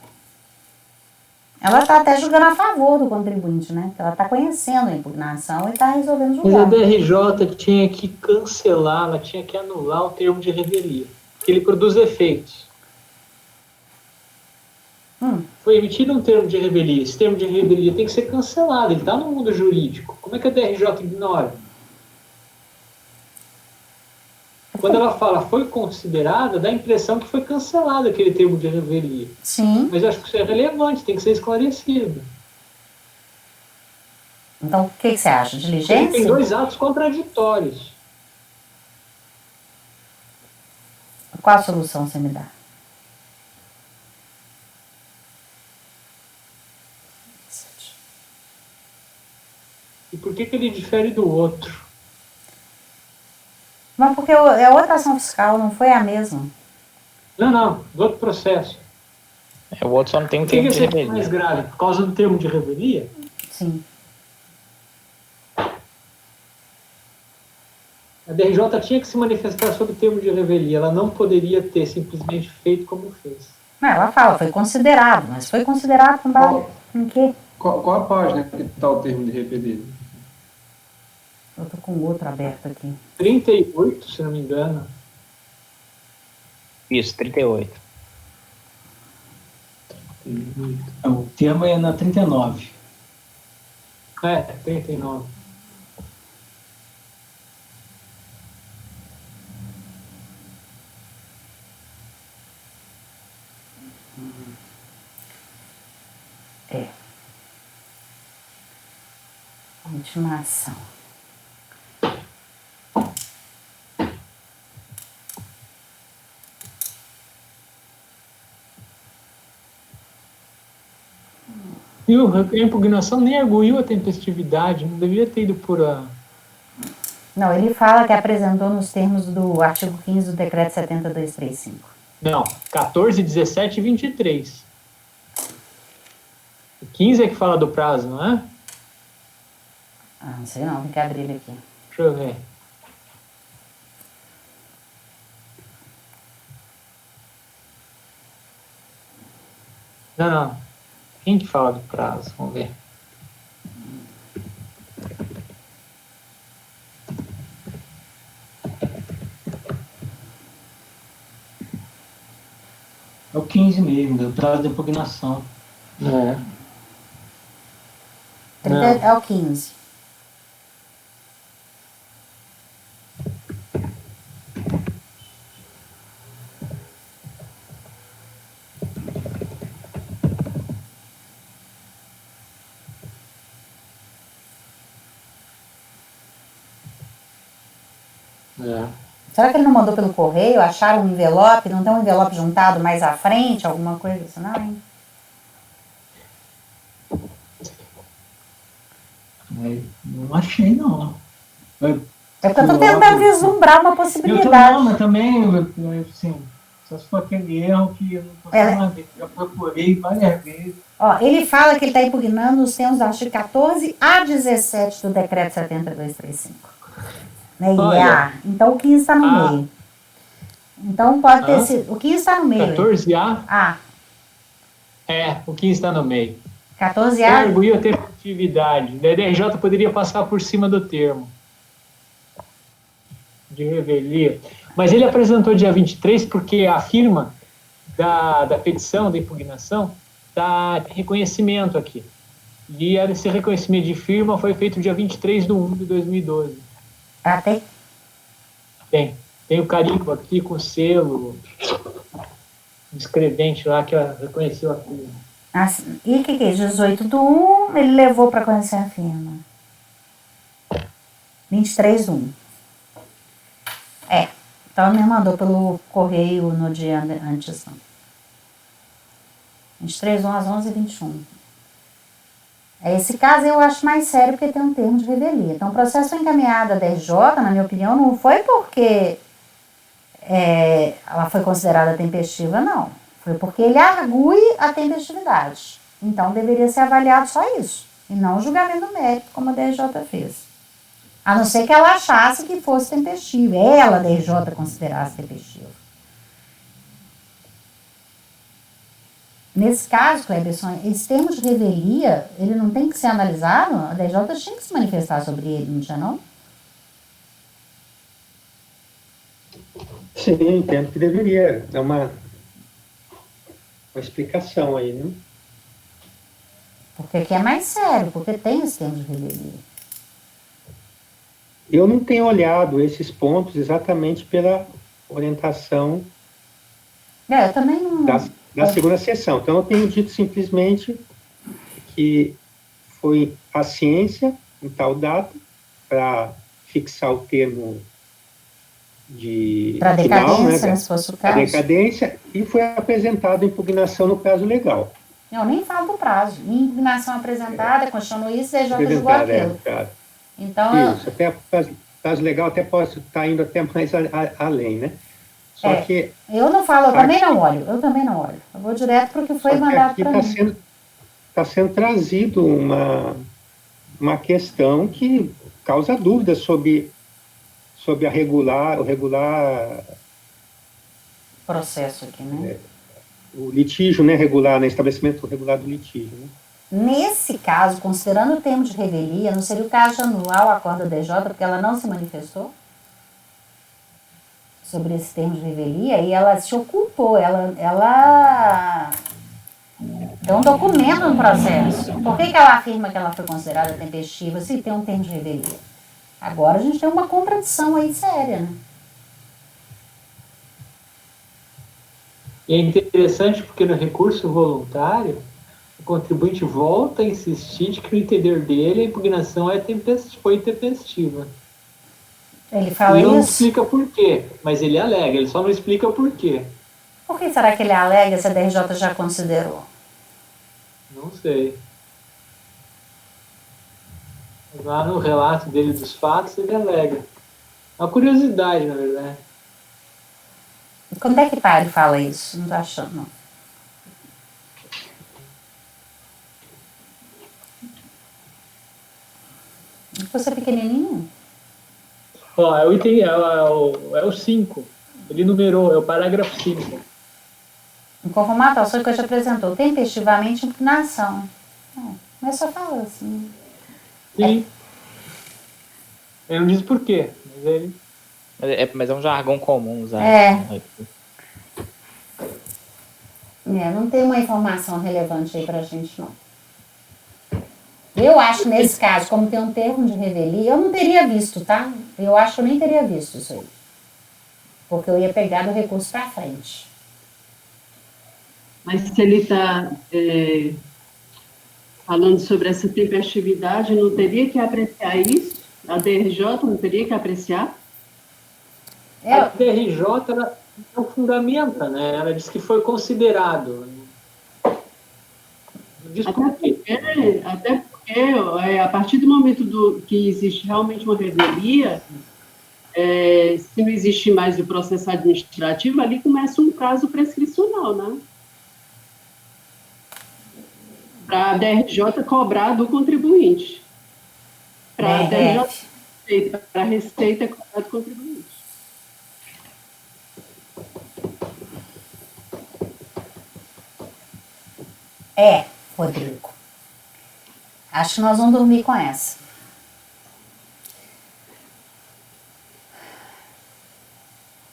ela está até julgando a favor do contribuinte, né? Ela está conhecendo a impugnação e está resolvendo julgar. Mas a DRJ tinha que cancelar, ela tinha que anular o termo de revelia, porque ele produz efeitos. Foi emitido um termo de revelia, esse termo de revelia tem que ser cancelado, ele está no mundo jurídico. Como é que a DRJ ignora? Quando ela fala foi considerada, dá a impressão que foi cancelado aquele termo de revelia. Sim. Mas eu acho que isso é relevante, tem que ser esclarecido. Então, o que você acha? Diligência? Tem dois atos contraditórios. Qual a solução você me dá? E por que ele difere do outro? Mas porque é outra ação fiscal, não foi a mesma. Não, do outro processo. O outro só não tem um Por que termo de esse é revelia. mais grave? Por causa do termo de revelia? Sim. A DRJ tinha que se manifestar sobre o termo de revelia. Ela não poderia ter simplesmente feito como fez. Não, ela fala, foi considerado, mas foi considerado com base em quê? Qual a página que está o termo de revelia? Eu tô com outro aberto aqui. 38, se não me engano. Isso, 38. O termo é na 39. 39. Intimação. E a impugnação nem arguiu a tempestividade, não devia ter ido por a... Não, ele fala que apresentou nos termos do artigo 15 do decreto 70235. Não, 14, 17 e 23. O 15 é que fala do prazo, não é? Não sei não, tem que abrir ele aqui. Deixa eu ver. Não. Quem que fala do prazo? Vamos ver. É o 15 mesmo, do prazo de impugnação. É o 15. Será que ele não mandou pelo correio? Acharam um envelope? Não tem um envelope juntado mais à frente? Alguma coisa assim, não, hein? Não achei, não. É porque eu tô tentando vislumbrar uma possibilidade. Eu mas também, assim, só se for aquele erro que eu não consigo ver. Eu procurei várias vezes. Ó, ele fala que ele está impugnando os termos do artigo 14 a 17 do decreto 7235. Né? Então o 15 está no meio. Então pode ter sido. O 15 está no meio. 14A? Ah. O 15 está no meio. 14A. Cargo ia ter efetividade. A DRJ poderia passar por cima do termo de revelia. Mas ele apresentou dia 23 porque a firma da petição, da impugnação, dá reconhecimento aqui. E esse reconhecimento de firma foi feito dia 23/1/2012. Ah, tem? Tem o carimbo aqui com o selo, o escrevente lá que reconheceu a firma. E o que é? 18/1, ele levou para conhecer a firma. 23/1. Então ele me mandou pelo correio no dia antes. 23/1 às 11h21. Esse caso eu acho mais sério porque tem um termo de revelia. Então o processo foi encaminhado à DRJ, na minha opinião, não foi porque ela foi considerada tempestiva, não. Foi porque ele argue a tempestividade. Então deveria ser avaliado só isso, e não o julgamento do mérito, como a DRJ fez. A não ser que ela achasse que fosse tempestivo. Ela, a DRJ, considerasse tempestivo. Nesse caso, Cleberson, esse termo de revelia, ele não tem que ser analisado? A DRJ tinha que se manifestar sobre ele, não tinha, não? Sim, eu entendo que deveria dar uma explicação aí, né? Porque aqui é mais sério, porque tem esse termo de revelia. Eu não tenho olhado esses pontos exatamente pela orientação eu também não... da segunda sessão. Então, eu tenho dito simplesmente que foi a ciência, em tal data, para fixar o termo de para decadência, final, né, se fosse o caso. Decadência, e foi apresentada impugnação no prazo legal. Eu nem falo do prazo. Impugnação apresentada, constituiu isso, DJ julgou aquilo. Então, isso, até prazo legal até pode estar indo até mais além, né? Só que eu não falo, eu também não olho. Eu vou direto para o que foi mandado para mim. Está sendo trazido uma questão que causa dúvidas sobre o regular processo aqui, né? O litígio, né, regular, né, estabelecimento regular do litígio, né? Nesse caso, considerando o termo de revelia, não seria o caso de anular o acordo da DJ, porque ela não se manifestou sobre esse termo de revelia e ela se ocultou, ela tem um documento no processo. Por que ela afirma que ela foi considerada tempestiva se tem um termo de revelia? Agora a gente tem uma contradição aí séria, né? E é interessante porque no recurso voluntário, o contribuinte volta a insistir de que no entender dele a impugnação foi tempestiva. Ele fala isso? Ele não explica por quê, mas ele alega, ele só não explica por quê. Por que será que ele alega se a DRJ já considerou? Não sei. Lá no relato dele dos fatos, ele alega. É uma curiosidade, na verdade. E quando é que ele fala isso? Não tô achando, não. Você é pequenininho? Ó, é o item, é o 5. Ele numerou, é o parágrafo 5. O conformato ao que eu te apresentou tempestivamente impugnação. Mas só falou assim. Sim. Ele não diz por quê, mas ele... Mas é um jargão comum usar. Não tem uma informação relevante aí pra gente, não. Eu acho, nesse caso, como tem um termo de revelia, eu não teria visto, tá? Eu acho que eu nem teria visto isso aí. Porque eu ia pegar do recurso pra frente. Mas se ele está falando sobre essa tempestividade, não teria que apreciar isso? A DRJ não teria que apreciar? A DRJ ela não fundamenta, né? Ela diz que foi considerado. Até porque a partir do momento que existe realmente uma revelia, se não existe mais o processo administrativo, ali começa um prazo prescricional, né? Para a DRJ cobrar do contribuinte. Para a DRJ, para a Receita cobrar do contribuinte. Rodrigo. Acho que nós vamos dormir com essa.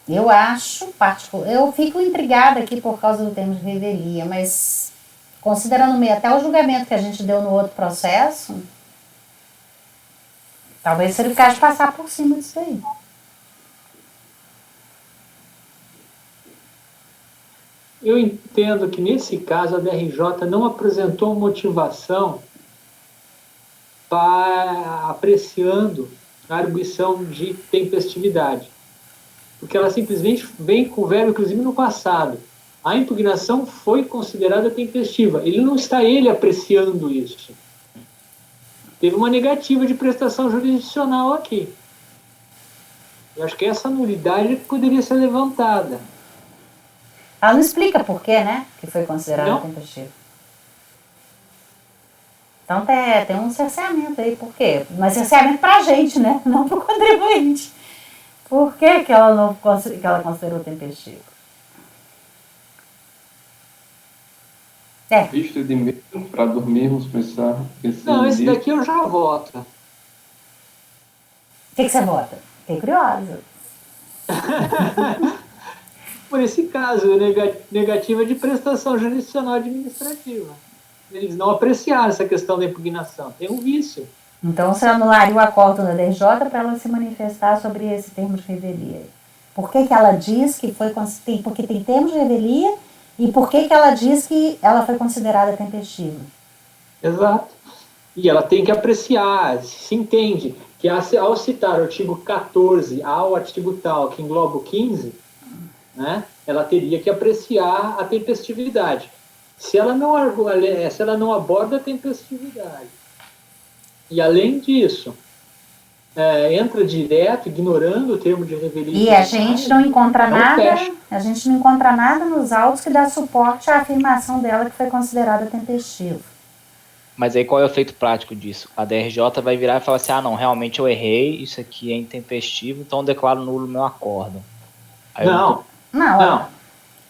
Eu acho, eu fico intrigada aqui por causa do termo de revelia, mas considerando até o julgamento que a gente deu no outro processo, talvez seja o caso de passar por cima disso aí. Eu entendo que, nesse caso, a DRJ não apresentou motivação para apreciando a arguição de tempestividade. Porque ela simplesmente vem com o verbo, inclusive, no passado. A impugnação foi considerada tempestiva. Ele não está apreciando isso. Teve uma negativa de prestação jurisdicional aqui. Eu acho que essa nulidade poderia ser levantada. Ela não explica por quê, né? Que foi considerado tempestivo. Então tem um cerceamento aí. Por quê? Mas cerceamento pra gente, né? Não pro contribuinte. Por que ela considerou tempestivo? Vista de medo para dormirmos, pensar. Não, esse daqui eu já voto. O que você vota? Fiquei curiosa. Por esse caso, negativa de prestação jurisdicional administrativa. Eles não apreciaram essa questão da impugnação. Tem um vício. Então, você anularia o acordo da DRJ para ela se manifestar sobre esse termo de revelia. Por que ela diz que foi... Porque tem termo de revelia e por que ela diz que ela foi considerada tempestiva? Exato. E ela tem que apreciar, se entende, que ao citar o artigo 14 ao artigo tal, que engloba o 15... né, ela teria que apreciar a tempestividade. Se ela não aborda a tempestividade, e além disso, entra direto, ignorando o termo de revelia. E a gente não encontra nada nos autos que dá suporte à afirmação dela que foi considerada tempestiva. Mas aí qual é o efeito prático disso? A DRJ vai virar e falar assim, não, realmente eu errei, isso aqui é intempestivo, então eu declaro nulo o meu acordo. Aí não.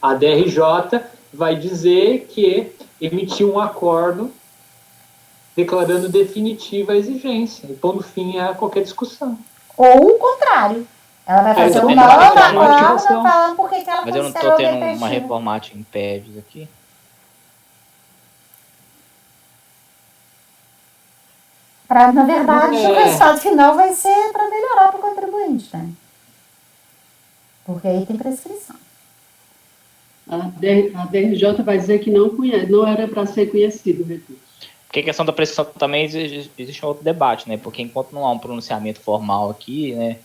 A DRJ vai dizer que emitiu um acordo declarando definitiva a exigência e pondo fim a qualquer discussão. Ou o contrário. Ela vai fazer um novo acordo falando por que ela considerou. Mas eu não estou tendo uma reformatio in pebis aqui? Na verdade, o resultado final vai ser para melhorar para o contribuinte, né? Porque aí tem prescrição. A DRJ vai dizer que não era para ser conhecido o recurso. Porque a questão da prescrição também existe um outro debate, né? Porque enquanto não há um pronunciamento formal aqui, né,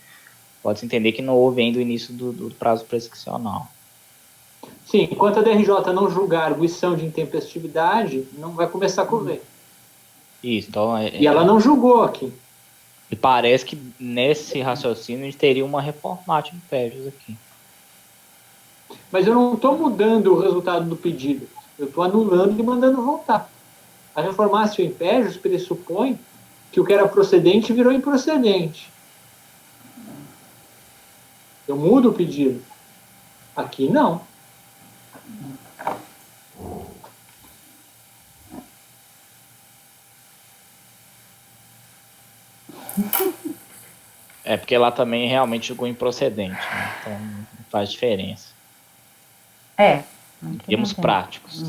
pode-se entender que não houve ainda o início do prazo prescricional. Sim, enquanto a DRJ não julgar a arguição de intempestividade, não vai começar a correr. Isso, então... E ela não julgou aqui. E parece que nesse raciocínio a gente teria uma reformatio in pebis aqui. Mas eu não estou mudando o resultado do pedido. Eu estou anulando e mandando voltar. A reformatio in pebis pressupõe que o que era procedente virou improcedente. Eu mudo o pedido. Aqui não. É porque lá também realmente julgou improcedente, né? Então não faz diferença. Termos práticos.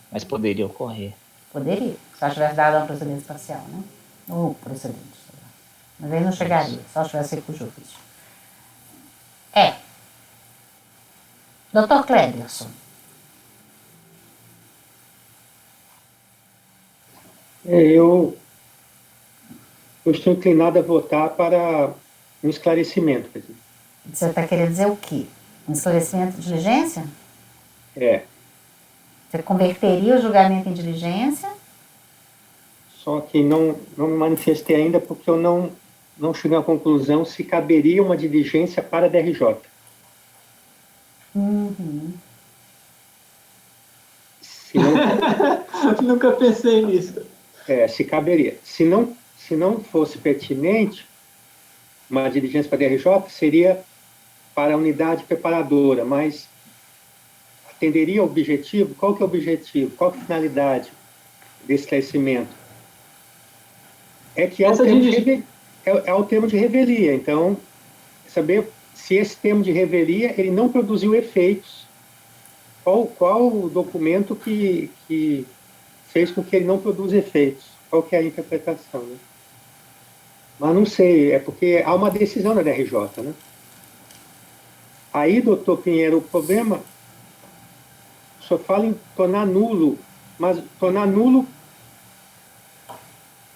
Mas poderia ocorrer. Poderia. Se ela tivesse dado uma procedência parcial, né? Ou procedente. Mas aí não chegaria. Se ela tivesse recurso de ofício. Dr. Cleberson. Eu estou inclinado a votar para um esclarecimento. Você está querendo dizer o quê? Um esclarecimento de diligência? É. Você converteria o julgamento em diligência? Só que não me manifestei ainda porque eu não cheguei à conclusão se caberia uma diligência para a DRJ. Uhum. Se não, Nunca pensei nisso. se caberia. Se não fosse pertinente, uma diligência para a DRJ seria para a unidade preparadora, mas atenderia ao objetivo? Qual que é o objetivo? Qual que é a finalidade desse esclarecimento? É que é o termo de revelia. Então, saber se esse termo de revelia ele não produziu efeitos. Qual o documento que fez com que ele não produza efeitos? Qual que é a interpretação, né? Mas não sei, é porque há uma decisão da DRJ, né? Aí, doutor Pinheiro, o problema, o senhor fala em tornar nulo, mas tornar nulo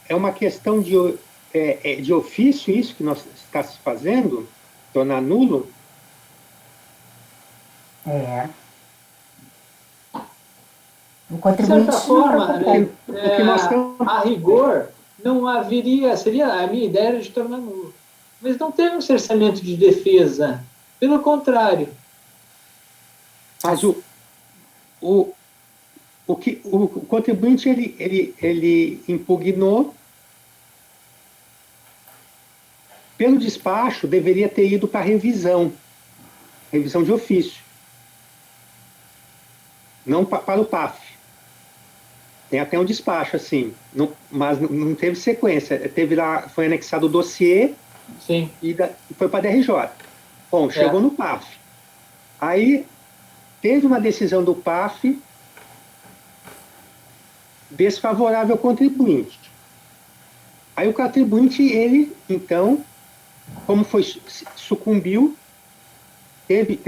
é uma questão de ofício, isso que nós está se fazendo? Tornar nulo? É. O De contribuinte certa forma, nós a rigor, não haveria, seria a minha ideia era de tornar nulo. Mas não teve um cerceamento de defesa. Pelo contrário. Mas o contribuinte ele impugnou, pelo despacho deveria ter ido para revisão de ofício, não para o PAF. Tem até um despacho assim, mas não teve sequência. Teve lá, foi anexado o dossiê. Sim. E foi para a DRJ. Bom, chegou no PAF. Aí teve uma decisão do PAF desfavorável ao contribuinte. Aí o contribuinte, ele, então, como sucumbiu, teve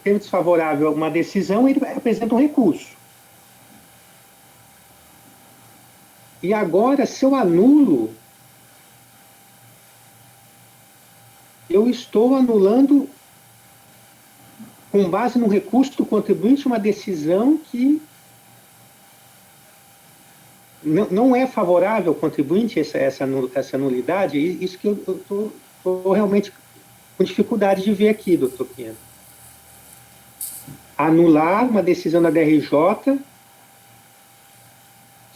desfavorável uma decisão, ele apresenta um recurso. E agora, se eu anulo, eu estou anulando, com base no recurso do contribuinte, uma decisão que não é favorável ao contribuinte, essa nulidade. Isso que eu estou realmente com dificuldade de ver aqui, doutor Pinheiro. Anular uma decisão da DRJ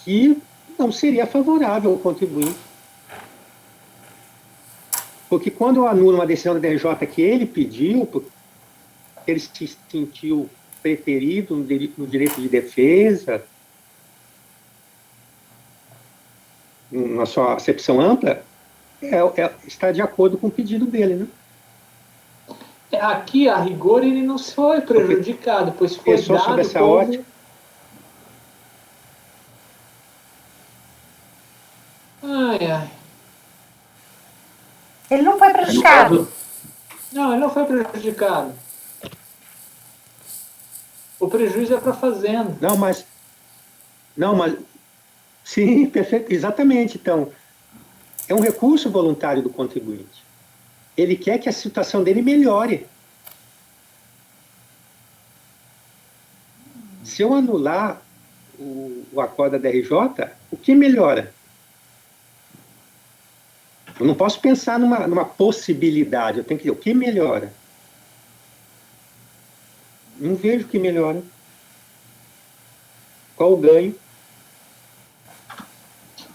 que não seria favorável ao contribuinte. Porque quando eu anulo uma decisão da DRJ que ele pediu, porque ele se sentiu preterido no direito de defesa, na sua acepção ampla, está de acordo com o pedido dele, né? Aqui, a rigor, ele não foi prejudicado, pois foi pensou dado sobre essa como... ótica. Ai. Ele não foi prejudicado. Não, ele não foi prejudicado. O prejuízo é para a fazenda. Não, mas sim, perfeito, exatamente. Então, é um recurso voluntário do contribuinte. Ele quer que a situação dele melhore. Se eu anular o acordo da DRJ, o que melhora? Eu não posso pensar numa possibilidade, eu tenho que dizer o que melhora. Não vejo o que melhora. Qual o ganho?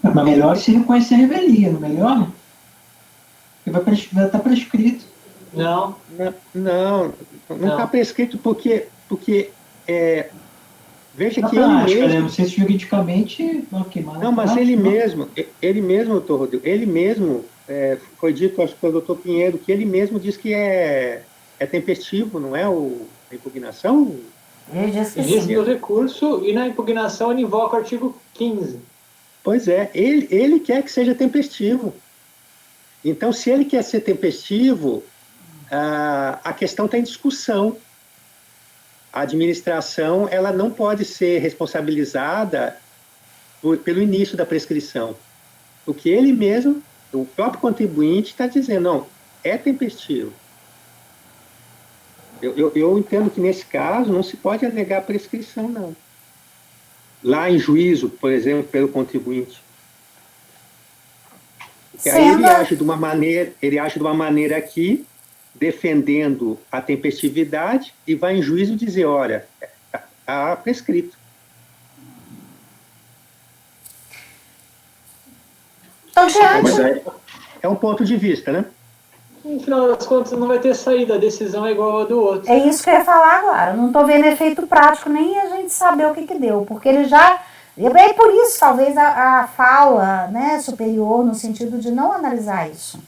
Mas melhor se reconhecer a revelia, não melhor? Porque vai estar prescrito. Não está prescrito porque veja que prática, ele mesmo... né? Não sei se juridicamente... Não, mas ele mesmo, doutor Rodrigo, ele mesmo, foi dito, acho que pelo doutor Pinheiro, que ele mesmo diz que é tempestivo, não é a impugnação? Ele disse que diz sim. que o recurso, e na impugnação ele invoca o artigo 15. Pois é, ele quer que seja tempestivo. Então, se ele quer ser tempestivo, a questão está em discussão. A administração ela não pode ser responsabilizada pelo início da prescrição. Porque ele mesmo, o próprio contribuinte, está dizendo, não, é tempestivo. Eu entendo que, nesse caso, não se pode alegar prescrição, não. Lá em juízo, por exemplo, pelo contribuinte. Porque aí ele age de uma maneira aqui, defendendo a tempestividade, e vai em juízo dizer, olha, está prescrito. Mas é um ponto de vista, né? No final das contas, não vai ter saída, a decisão é igual a do outro. É isso que eu ia falar agora. Eu não estou vendo efeito prático, nem a gente saber o que deu, porque ele já... É por isso, talvez, a fala, né, superior, no sentido de não analisar isso.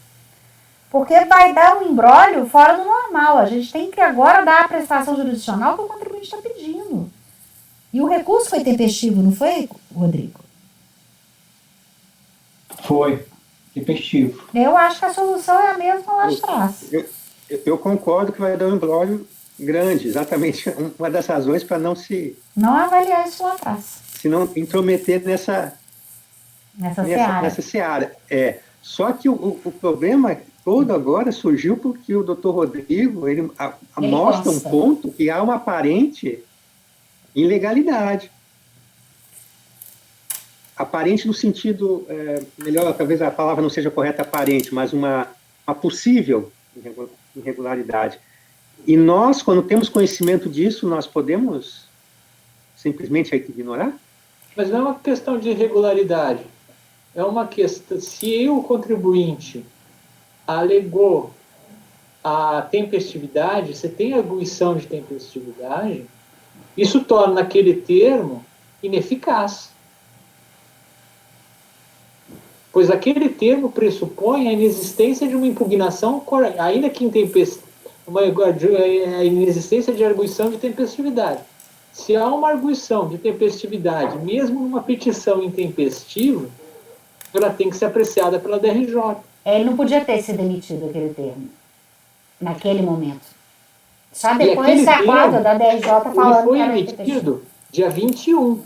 Porque vai dar um imbróglio fora do normal. A gente tem que agora dar a prestação jurisdicional que o contribuinte está pedindo. E o recurso foi tempestivo, não foi, Rodrigo? Foi tempestivo. Eu acho que a solução é a mesma lá de trás. Eu concordo que vai dar um imbróglio grande, exatamente uma das razões para não se... Não avaliar isso lá atrás. Se não intrometer nessa seara. Só que o problema todo agora surgiu porque o doutor Rodrigo ele mostra um ponto que há uma aparente ilegalidade. Aparente no sentido, melhor, talvez a palavra não seja correta, aparente, mas uma possível irregularidade. E nós, quando temos conhecimento disso, nós podemos simplesmente ignorar? Mas não é uma questão de irregularidade. É uma questão, se o contribuinte alegou a tempestividade, você tem arguição de tempestividade, isso torna aquele termo ineficaz. Pois aquele termo pressupõe a inexistência de uma impugnação, ainda que a inexistência de arguição de tempestividade. Se há uma arguição de tempestividade, mesmo numa petição intempestiva, ela tem que ser apreciada pela DRJ. Ele não podia ter se demitido aquele termo, naquele momento. Só depois se acorda da DRJ falando ele foi emitido dia 21.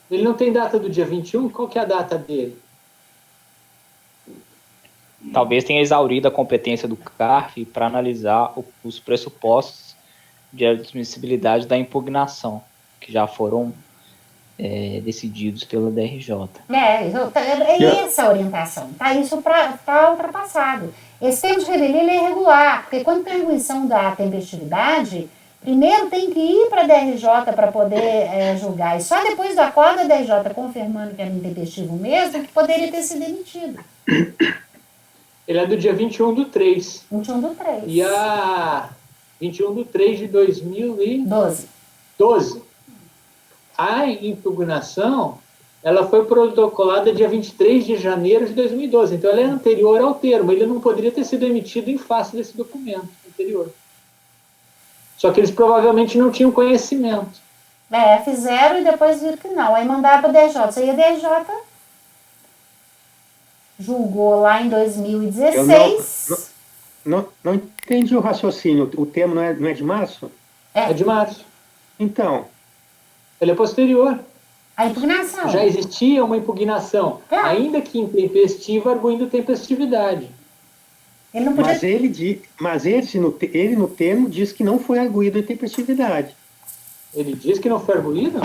Ele não tem data do dia 21? Qual que é a data dele? Talvez tenha exaurido a competência do CARF para analisar os pressupostos de admissibilidade da impugnação, que já foram decididos pela DRJ. Essa orientação. Tá? Isso está ultrapassado. Esse termo de revelia ele é irregular, porque quando tem arguição da tempestividade, primeiro tem que ir para a DRJ para poder julgar. E só depois do acordo da DRJ confirmando que era intempestivo mesmo, que poderia ter sido demitido. Ele é do dia 21/3. 21/3. E a 21/3 de 2012. A impugnação, ela foi protocolada dia 23 de janeiro de 2012. Então, ela é anterior ao termo. Ele não poderia ter sido emitido em face desse documento anterior. Só que eles provavelmente não tinham conhecimento. Fizeram e depois viram que não. Aí mandaram para a DRJ. Isso aí a DRJ julgou lá em 2016. Não entendi o raciocínio. O termo não é de março? É de março. Então. Ele é posterior. A impugnação. Já existia uma impugnação, ainda que intempestiva, arguindo tempestividade. Ele não podia... Mas ele no termo diz que não foi arguído a intempestividade. Ele diz que não foi arguído?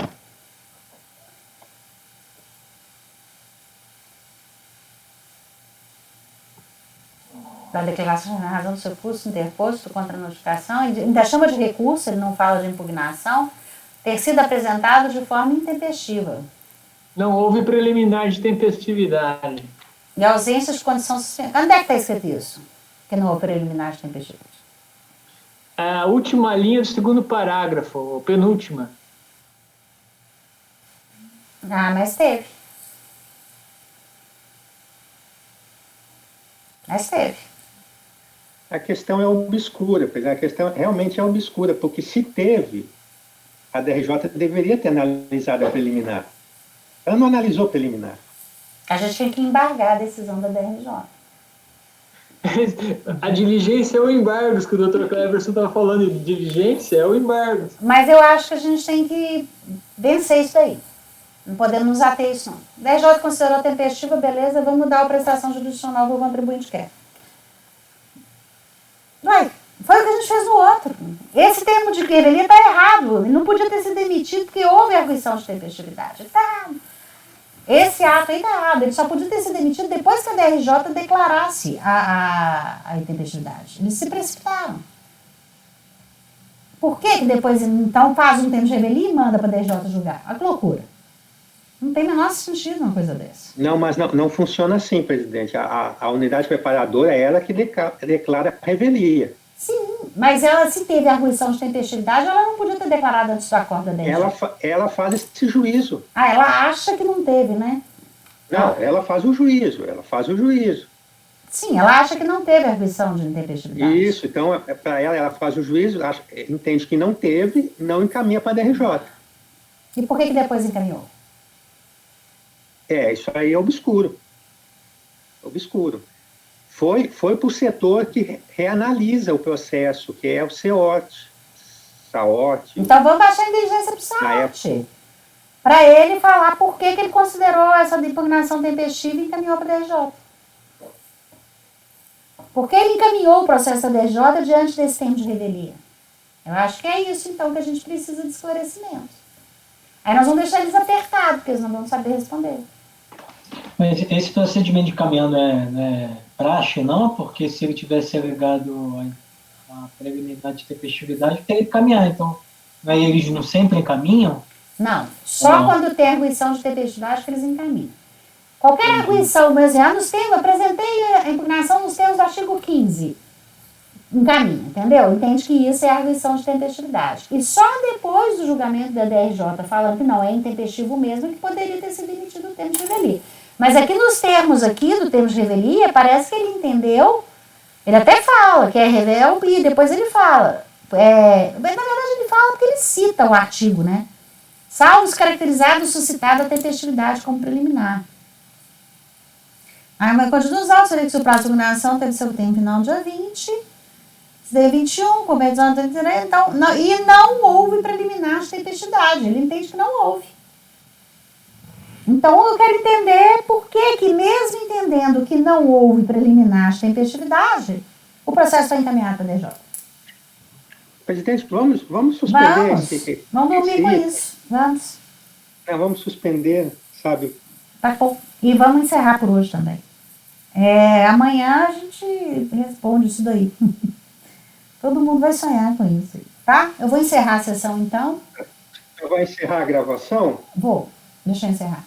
Da declaração na razão do seu curso interposto contra a notificação, ainda chama de recurso, ele não fala de impugnação, ter sido apresentado de forma intempestiva. Não houve preliminar de tempestividade. E ausência de condição suspensória. Onde é que está escrito isso? Que não houve preliminar de tempestividade? A última linha do segundo parágrafo, a penúltima. Mas teve. A questão é obscura, a questão realmente é obscura, porque se teve, a DRJ deveria ter analisado a preliminar. Ela não analisou a preliminar. A gente tinha que embargar a decisão da DRJ. A diligência é o embargo, que o Dr. Cleverson estava falando, de diligência é o embargo. Mas eu acho que a gente tem que vencer isso aí. Não podemos nos ater a isso, não. A DRJ considerou tempestiva, beleza, vamos dar a prestação jurisdicional que o contribuinte quer. Foi o que a gente fez no outro. Esse termo de revelia está errado. Ele não podia ter sido demitido porque houve arguição de tempestividade. Ele está errado. Esse ato aí está errado. Ele só podia ter sido demitido depois que a DRJ declarasse a intempestividade. Eles se precipitaram. Por que depois, então, faz um termo de revelia e manda para a DRJ julgar? Olha que loucura. Não tem o menor sentido uma coisa dessa. Não, mas não funciona assim, presidente. A unidade preparadora é ela que declara a revelia. Sim, mas ela, se teve arguição de tempestividade, ela não podia ter declarado antes do acordo da DRJ. Ela faz esse juízo. Ah, ela acha que não teve, né? Não, ela faz o juízo, Sim, ela acha que não teve arguição de intempestividade. Isso, então, para ela faz o juízo, entende que não teve, não encaminha para a DRJ. E por que depois encaminhou? Isso aí é obscuro. Foi para o setor que reanalisa o processo, que é o SAOT. Então vamos baixar a inteligência do SAOT. Para ele falar por que ele considerou essa impugnação tempestiva e encaminhou para a DRJ. Por que ele encaminhou o processo da DRJ diante desse termo de revelia? Eu acho que é isso, então, que a gente precisa de esclarecimento. Aí nós vamos deixar eles apertados, porque eles não vão saber responder. Mas esse procedimento de caminhando é praxe, não? Porque se ele tivesse alegado a prevenibilidade de tempestividade, teria que caminhar. Então, aí eles não sempre encaminham? Não, só quando tem arguição de tempestividade que eles encaminham. Qualquer arguição, por exemplo, apresentei a impugnação nos termos do artigo 15. Encaminha, entendeu? Entende que isso é arguição de tempestividade. E só depois do julgamento da DRJ falando que não é intempestivo mesmo, que poderia ter sido emitido o termo de revelia. Mas aqui nos termos do termo de revelia, parece que ele entendeu, ele até fala que é revel e depois ele fala. Mas na verdade ele fala porque ele cita o artigo, né? Salvo os caracterizados suscitado a tempestividade como preliminar. Mas continua os autos, se o prazo de impugnação teve seu tempo final no dia 20, dia 21, com medição de então, e não houve preliminar de tempestividade. Ele entende que não houve. Então, eu quero entender por que mesmo entendendo que não houve preliminar de tempestividade, o processo foi encaminhado para a DJ. Presidente, vamos suspender vamos dormir com isso. Vamos suspender, sabe? Tá bom. E vamos encerrar por hoje também. Amanhã a gente responde isso daí. Todo mundo vai sonhar com isso, tá? Eu vou encerrar a sessão, então. Vai encerrar a gravação? Vou. Deixa eu encerrar.